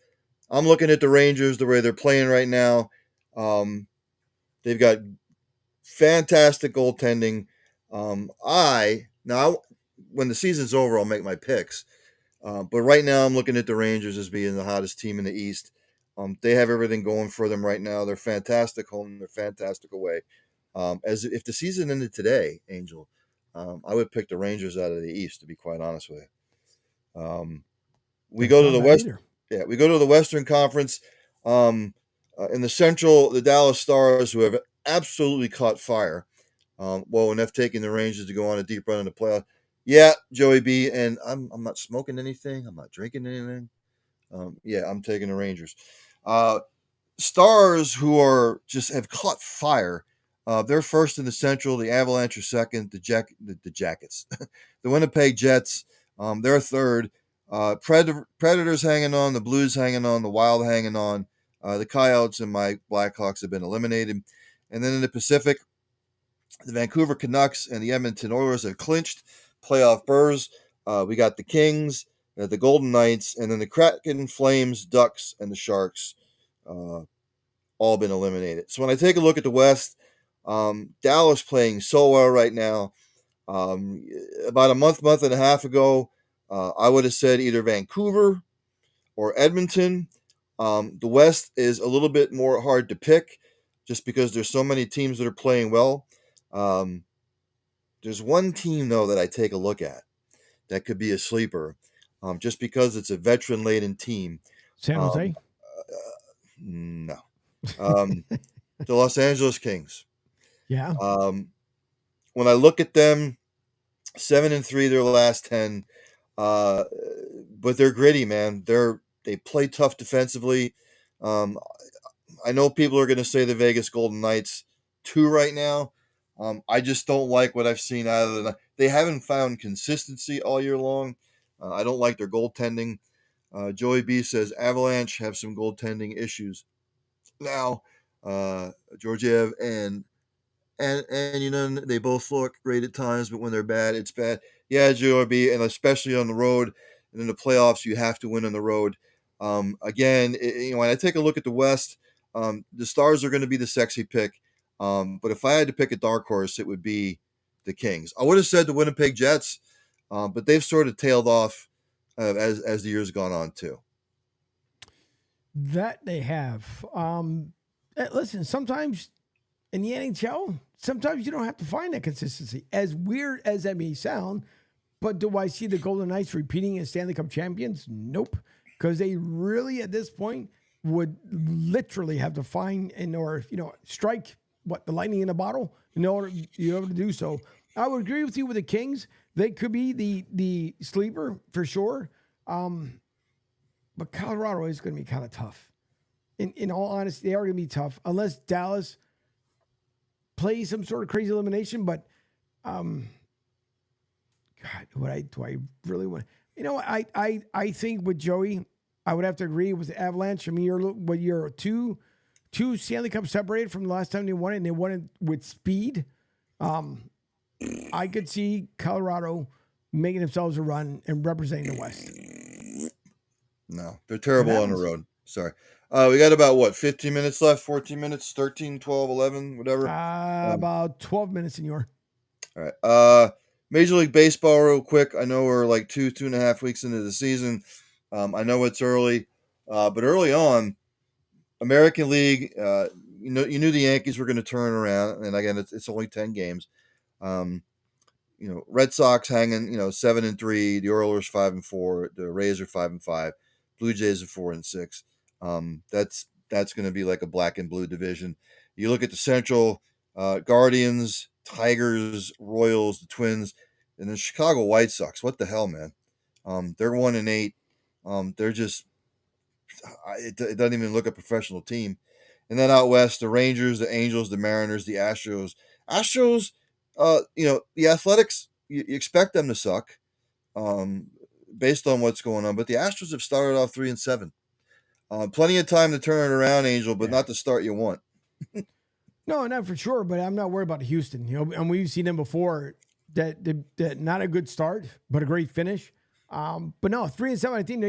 S1: I'm looking at the Rangers, the way they're playing right now. They've got fantastic goaltending. Now, when the season's over, I'll make my picks. But right now, I'm looking at the Rangers as being the hottest team in the East. They have everything going for them right now. They're fantastic home. They're fantastic away. As if the season ended today, Angel, I would pick the Rangers out of the East, to be quite honest with you. We go to the West. Yeah, we go to the Western Conference. In the Central, the Dallas Stars, who have absolutely caught fire. Neff taking the Rangers to go on a deep run in the playoff. Yeah, Joey B, and I'm not smoking anything. I'm not drinking anything. Yeah, I'm taking the Rangers. Stars, who are just have caught fire. They're first in the Central. The Avalanche are second. The Jackets, the Winnipeg Jets. They're third. Predators hanging on. The Blues hanging on. The Wild hanging on. The Coyotes and my Blackhawks have been eliminated. And then in the Pacific, the Vancouver Canucks and the Edmonton Oilers have clinched playoff berths. We got the Kings, the Golden Knights, and then the Kraken, Flames, Ducks, and the Sharks. All been eliminated. So when I take a look at the West, Dallas playing so well right now. About a month and a half ago, I would have said either Vancouver or Edmonton. The West is a little bit more hard to pick just because there's so many teams that are playing well. There's one team, though, that I take a look at that could be a sleeper just because it's a veteran-laden team.
S3: San Jose?
S1: No. The Los Angeles Kings.
S3: Yeah.
S1: When I look at them, 7-3 their last 10, but they're gritty, man. They play tough defensively. I know people are going to say the Vegas Golden Knights too right now. I just don't like what I've seen out of them. They haven't found consistency all year long. I don't like their goaltending. Joey B says Avalanche have some goaltending issues. Now, Georgiev and they both look great at times, but when they're bad, it's bad. Yeah, Joey, and especially on the road, and in the playoffs, you have to win on the road. Again, when I take a look at the West, the Stars are going to be the sexy pick. But if I had to pick a dark horse, it would be the Kings. I would have said the Winnipeg Jets, but they've sort of tailed off as the years gone on too.
S3: That they have. Listen, sometimes in the NHL, sometimes you don't have to find that consistency. As weird as that may sound, but do I see the Golden Knights repeating as Stanley Cup champions? Nope. Because they really, at this point, would literally have to find strike the lightning in a bottle in order to be able to do so. I would agree with you with the Kings. They could be the sleeper for sure. But Colorado is going to be kind of tough. In all honesty, they are going to be tough unless Dallas plays some sort of crazy elimination. But, God, do I really want? I think with Joey, I would have to agree with the Avalanche. I mean, you're two Stanley Cup separated from the last time they won it, and they won it with speed. I could see Colorado making themselves a run and representing the West.
S1: No, they're terrible on the road. Sorry. We got about 15 minutes left, 14 minutes, 13, 12, 11, whatever.
S3: About 12 minutes in your.
S1: All right. Major League Baseball real quick. I know we're like 2.5 weeks into the season. I know it's early, but early on, American League, you knew the Yankees were going to turn around, and again, it's only 10 games. Red Sox hanging, 7-3, the Oilers 5-4, the Rays are 5-5, Blue Jays are 4-6. That's going to be like a black and blue division. You look at the Central, Guardians, Tigers, Royals, the Twins, and the Chicago White Sox. What the hell, man? They're 1-8. They're just it doesn't even look a professional team. And then out west, the Rangers, the Angels, the Mariners, the Astros. Astros, the Athletics, you expect them to suck based on what's going on. But the Astros have started off 3-7. Plenty of time to turn it around, Angel, but not the start you want.
S3: No, not for sure. But I'm not worried about Houston. And we've seen them before. That not a good start, but a great finish. But no, 3-7. I think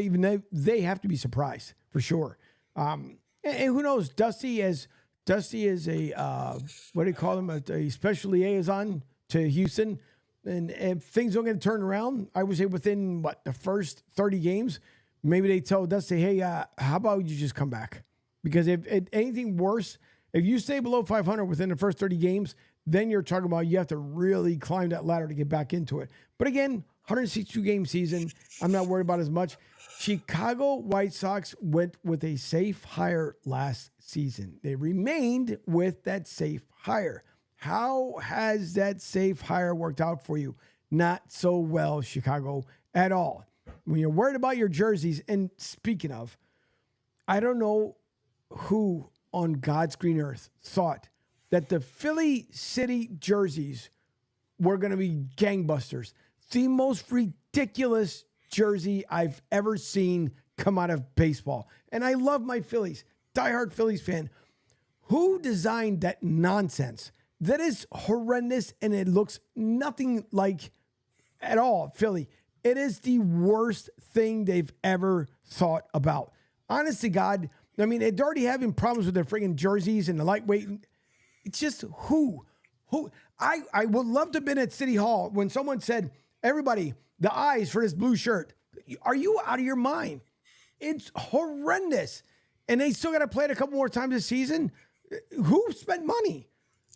S3: they have to be surprised for sure. And who knows? Dusty is a what do you call him? A special liaison to Houston. And if things don't get turned around, I would say within the first 30 games, maybe they tell Dusty, hey, how about you just come back? Because if anything worse, if you stay below 500 within the first 30 games, then you're talking about you have to really climb that ladder to get back into it. But again, 162-game season, I'm not worried about as much. Chicago White Sox went with a safe hire last season. They remained with that safe hire. How has that safe hire worked out for you? Not so well, Chicago, at all. when you're worried about your jerseys, and speaking of, I don't know who on God's green earth thought that the Philly City jerseys were going to be gangbusters. The most ridiculous jersey I've ever seen come out of baseball. And I love my Phillies, diehard Phillies fan. Who designed that nonsense? That is horrendous, and it looks nothing like at all Philly. It is the worst thing they've ever thought about. Honest to God, I mean, they're already having problems with their friggin' jerseys and the lightweight. It's just who? I would love to have been at City Hall when someone said, everybody, the eyes for this blue shirt. Are you out of your mind? It's horrendous. And they still got to play it a couple more times this season. Who spent money?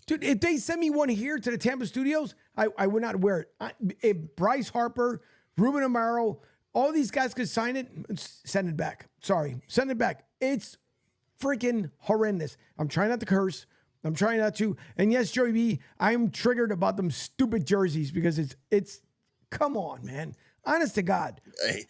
S3: Dude, if they send me one here to the Tampa studios, I would not wear it. If Bryce Harper, Ruben Amaro, all these guys could sign it, send it back. Sorry, send it back. It's freaking horrendous. I'm trying not to curse. I'm trying not to. And yes, Joey B, I'm triggered about them stupid jerseys because it's come on, man. Honest to God.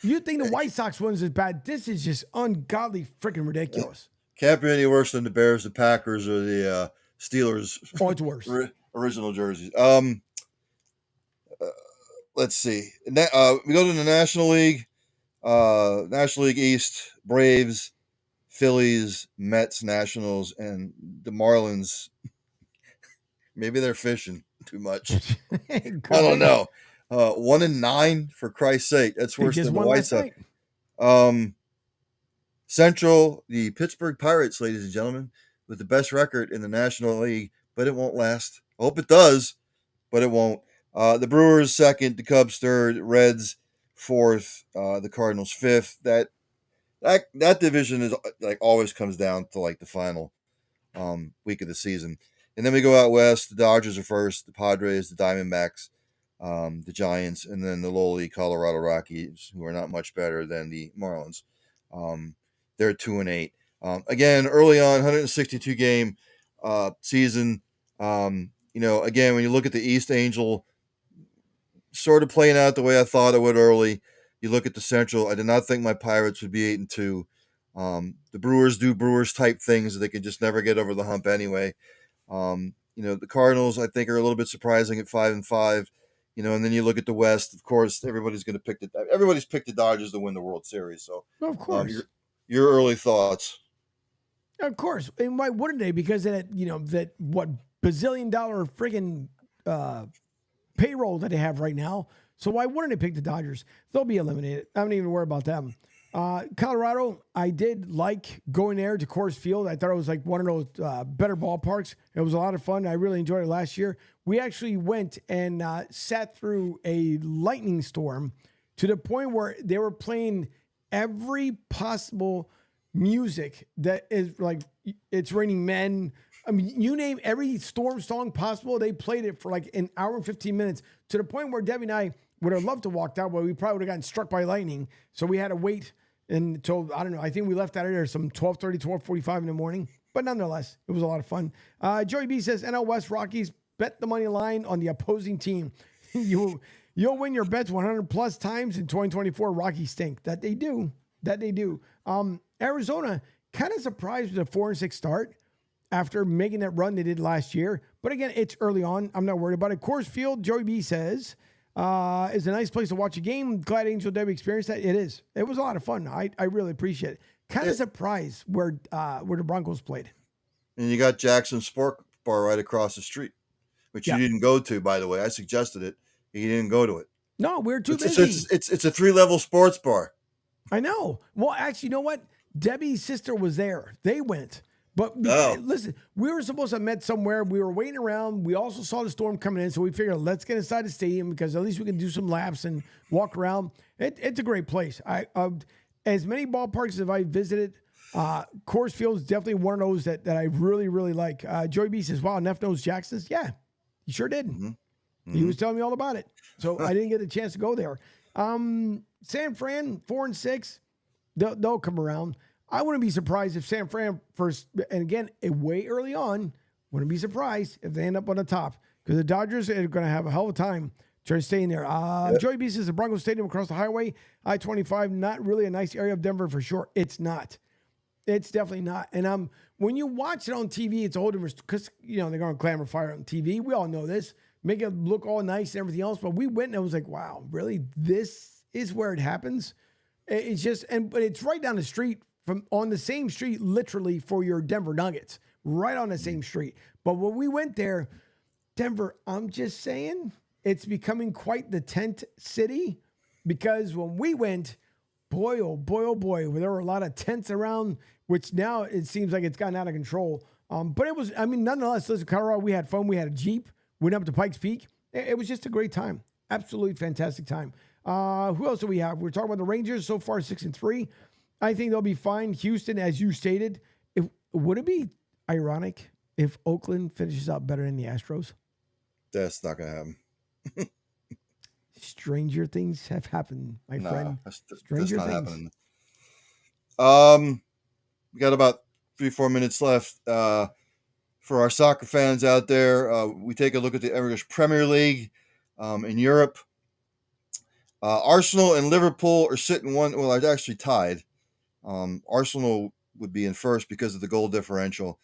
S3: You think the White Sox ones is bad. This is just ungodly freaking ridiculous.
S1: Can't be any worse than the Bears, the Packers, or the Steelers.
S3: Oh, it's worse.
S1: Original jerseys. Let's see. We go to the National League. National League East, Braves, Phillies, Mets, Nationals, and the Marlins. Maybe they're fishing too much. I don't know. 1-9 for Christ's sake. That's worse than the White Sox. Central, the Pittsburgh Pirates, ladies and gentlemen, with the best record in the National League, but it won't last. I hope it does, but it won't. The Brewers second, the Cubs third, Reds fourth, the Cardinals fifth. That division is like always comes down to like the final week of the season. And then we go out west. The Dodgers are first, the Padres, the Diamondbacks, the Giants, and then the lowly Colorado Rockies, who are not much better than the Marlins. They're 2-8. Again, early on, 162 game season. Again, when you look at the East Angel, sort of playing out the way I thought it would early. You look at the Central. I did not think my Pirates would be 8-2. The Brewers do Brewers type things. They can just never get over the hump anyway. The Cardinals, I think, are a little bit surprising at 5-5. And then you look at the West. Of course, everybody's picked the Dodgers to win the World Series. So,
S3: of course,
S1: your early thoughts.
S3: Of course, and why wouldn't they? Because that bazillion-dollar friggin' payroll that they have right now. So why wouldn't they pick the Dodgers? They'll be eliminated. I don't even worry about them. Colorado, I did like going there to Coors Field. I thought it was like one of those better ballparks. It was a lot of fun. I really enjoyed it last year. We actually went and sat through a lightning storm to the point where they were playing every possible music that is like It's Raining Men. I mean, you name every storm song possible. They played it for like an hour and 15 minutes to the point where Debbie and I would have loved to walk out, but we probably would have gotten struck by lightning. So we had to wait until, I don't know, I think we left out of there some 12:30, 12:45 in the morning. But nonetheless, it was a lot of fun. Joey B says, NL West Rockies, bet the money line on the opposing team. You'll win your bets 100 plus times in 2024. Rockies stink. That they do. Arizona, kind of surprised with a 4-6 start after making that run they did last year. But again, it's early on. I'm not worried about it. Coors Field, Joey B says, is a nice place to watch a game. Glad Angel Debbie experienced that. It is. It was a lot of fun. I really appreciate it. Kind of surprised where the Broncos played. And
S1: you got Jackson Sport Bar right across the street, which you didn't go to, by the way. I suggested it. You didn't go to it.
S3: No, we're too busy.
S1: It's a 3-level sports bar.
S3: I know. Well, actually, you know what? Debbie's sister was there. They went. But listen, we were supposed to have met somewhere. We were waiting around. We also saw the storm coming in, so we figured let's get inside the stadium because at least we can do some laps and walk around. It's a great place. As many ballparks as I visited, Coors Field is definitely one of those that I really, really like. Joey B says, wow, Neff knows Jackson's. Yeah, he sure did. Mm-hmm. He was telling me all about it. So I didn't get a chance to go there. San Fran, 4-6, they'll come around. I wouldn't be surprised if San Fran first, and again, way early on, wouldn't be surprised if they end up on the top because the Dodgers are going to have a hell of a time Try to stay in there. Joey B says the Broncos Stadium across the highway, I-25, not really a nice area of Denver for sure. It's not. It's definitely not. And when you watch it on TV, it's a whole different, because, they're going to clamor fire on TV. We all know this. Make it look all nice and everything else. But we went and I was like, wow, really? This is where it happens? It's just, but it's right down the street on the same street, literally, for your Denver Nuggets. Right on the same street. But when we went there, Denver, I'm just saying, it's becoming quite the tent city, because when we went, boy, oh boy, there were a lot of tents around, which now it seems like it's gotten out of control. But it was, nonetheless, listen, Colorado, we had fun. We had a Jeep, went up to Pikes Peak. It was just a great time. Absolutely fantastic time. Who else do we have? We're talking about the Rangers so far, 6-3. I think they'll be fine. Houston, as you stated, would it be ironic if Oakland finishes out better than the Astros?
S1: That's not going to happen.
S3: Stranger things have happened, my friend. Stranger things.
S1: Happening. We got about 3-4 minutes left. For our soccer fans out there, we take a look at the English Premier League in Europe. Arsenal and Liverpool are sitting they're actually tied. Arsenal would be in first because of the goal differential.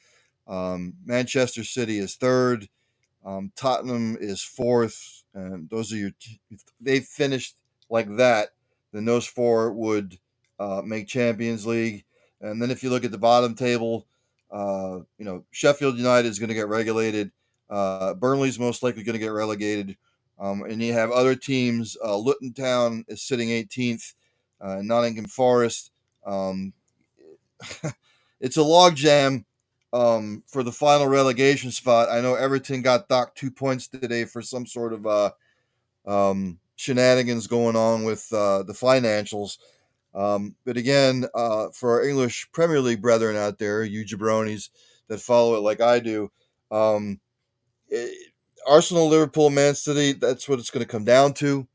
S1: Manchester City is third. Tottenham is fourth. And those are if they finished like that, then those four would make Champions League. And then if you look at the bottom table, Sheffield United is going to get relegated. Burnley's most likely going to get relegated. And you have other teams. Luton Town is sitting 18th. Nottingham Forest. It's a logjam for the final relegation spot. I know Everton got docked 2 points today for some sort of shenanigans going on with the financials. But again, for our English Premier League brethren out there, you jabronis that follow it like I do, Arsenal, Liverpool, Man City, that's what it's going to come down to.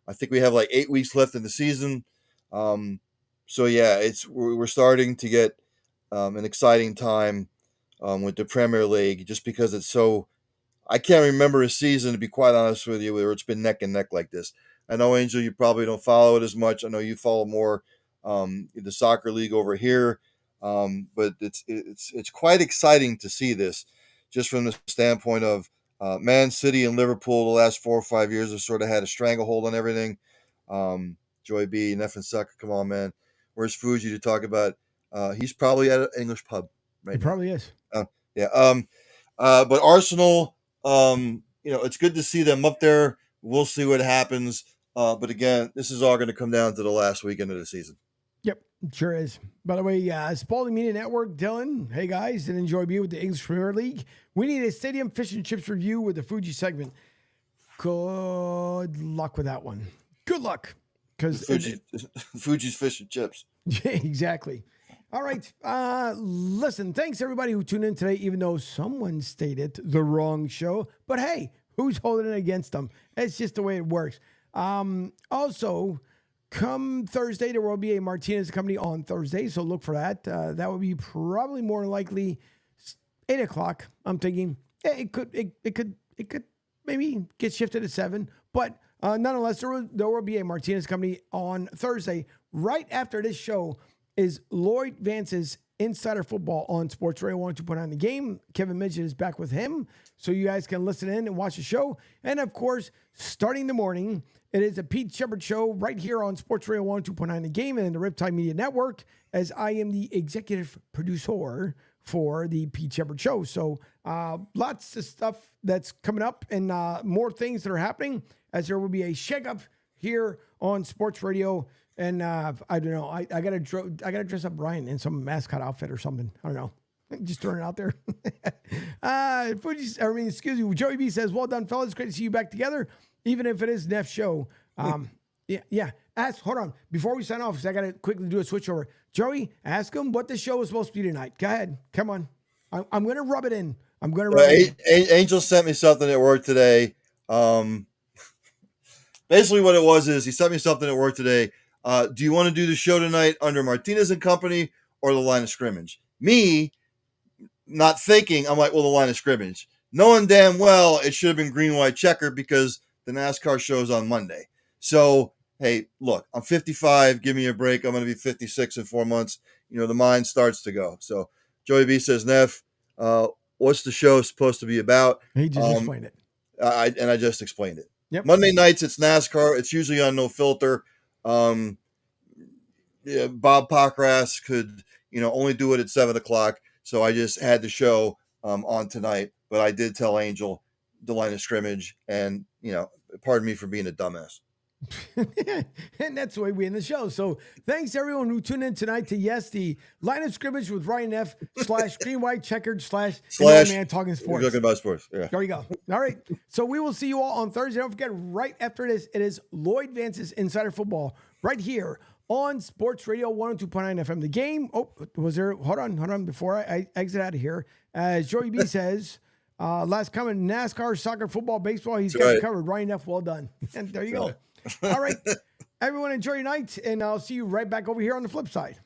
S1: I think we have like 8 weeks left in the season. So yeah, we're starting to get an exciting time with the Premier League, just because it's so. I can't remember a season, to be quite honest with you, where it's been neck and neck like this. I know, Angel, you probably don't follow it as much. I know you follow more the soccer league over here, but it's quite exciting to see this, just from the standpoint of Man City and Liverpool. The last 4 or 5 years have sort of had a stranglehold on everything. Joy B, Neff and Sucker, come on, man. Where's Fuji to talk about? He's probably at an English pub right now.
S3: He probably is.
S1: Yeah. But Arsenal, it's good to see them up there. We'll see what happens. But again, this is all going to come down to the last weekend of the season.
S3: Yep, sure is. By the way, Spalding Media Network, Dylan, hey guys, and enjoy being with the English Premier League. We need a stadium fish and chips review with the Fuji segment. Good luck with that one. Good luck. Because
S1: Fuji's fish and chips.
S3: Yeah, exactly. All right. Listen, thanks everybody who tuned in today, even though someone stated the wrong show. But hey, who's holding it against them? It's just the way it works. Also, come Thursday, there will be a Martinez company on Thursday, so look for that. That would be probably more likely 8 o'clock. I'm thinking it could maybe get shifted to 7, but nonetheless, there will be a Martinez company on Thursday. Right after this show is Lloyd Vance's Insider Football on Sports Radio 102.9 The Game. Kevin Midget is back with him, so you guys can listen in and watch the show. And of course, starting the morning, it is a Pete Shepard show right here on Sports Radio 102.9 The Game and in the Riptide Media Network, as I am the executive producer for the Pete Shepard show. So lots of stuff that's coming up and more things that are happening, as there will be a shakeup here on Sports Radio. And I don't know. I gotta dress up Brian in some mascot outfit or something. I don't know. Just throwing it out there. Excuse me. Joey B says, "Well done, fellas. Great to see you back together, even if it is Neff's show." Yeah. Hold on before we sign off, because I gotta quickly do a switch over. Joey, ask him what the show is supposed to be tonight. Go ahead. Come on. I'm gonna rub it in.
S1: Angel sent me something at work today. Basically, what it was is he sent me something at work today. Do you want to do the show tonight under Martinez and Company or the Line of Scrimmage? Me, not thinking, I'm like, well, the Line of Scrimmage. Knowing damn well it should have been green, white, checker, because the NASCAR show's on Monday. So, hey, look, I'm 55. Give me a break. I'm going to be 56 in 4 months. The mind starts to go. So Joey B says, Neff, what's the show supposed to be about?
S3: He just explained it.
S1: I just explained it.
S3: Yep.
S1: Monday nights, it's NASCAR. It's usually on No Filter. Bob Pockrass could, only do it at 7 o'clock. So I just had the show on tonight. But I did tell Angel the line of scrimmage, and, pardon me for being a dumbass.
S3: And that's the way we end the show. So thanks to everyone who tuned in tonight to the line of scrimmage with Ryan Neff / green white checkered / man talking sports.
S1: We're talking about sports. Yeah.
S3: There you go. All right. So we will see you all on Thursday. Don't forget, right after this, it is Lloyd Vance's Insider Football right here on Sports Radio 102.9 FM. The game. Oh, was there? Hold on. Before I exit out of here, as Joey B says. Last comment, NASCAR, soccer, football, baseball. He's got it covered. Ryan Neff, well done. And there you go. All right. Everyone enjoy your night, and I'll see you right back over here on the flip side.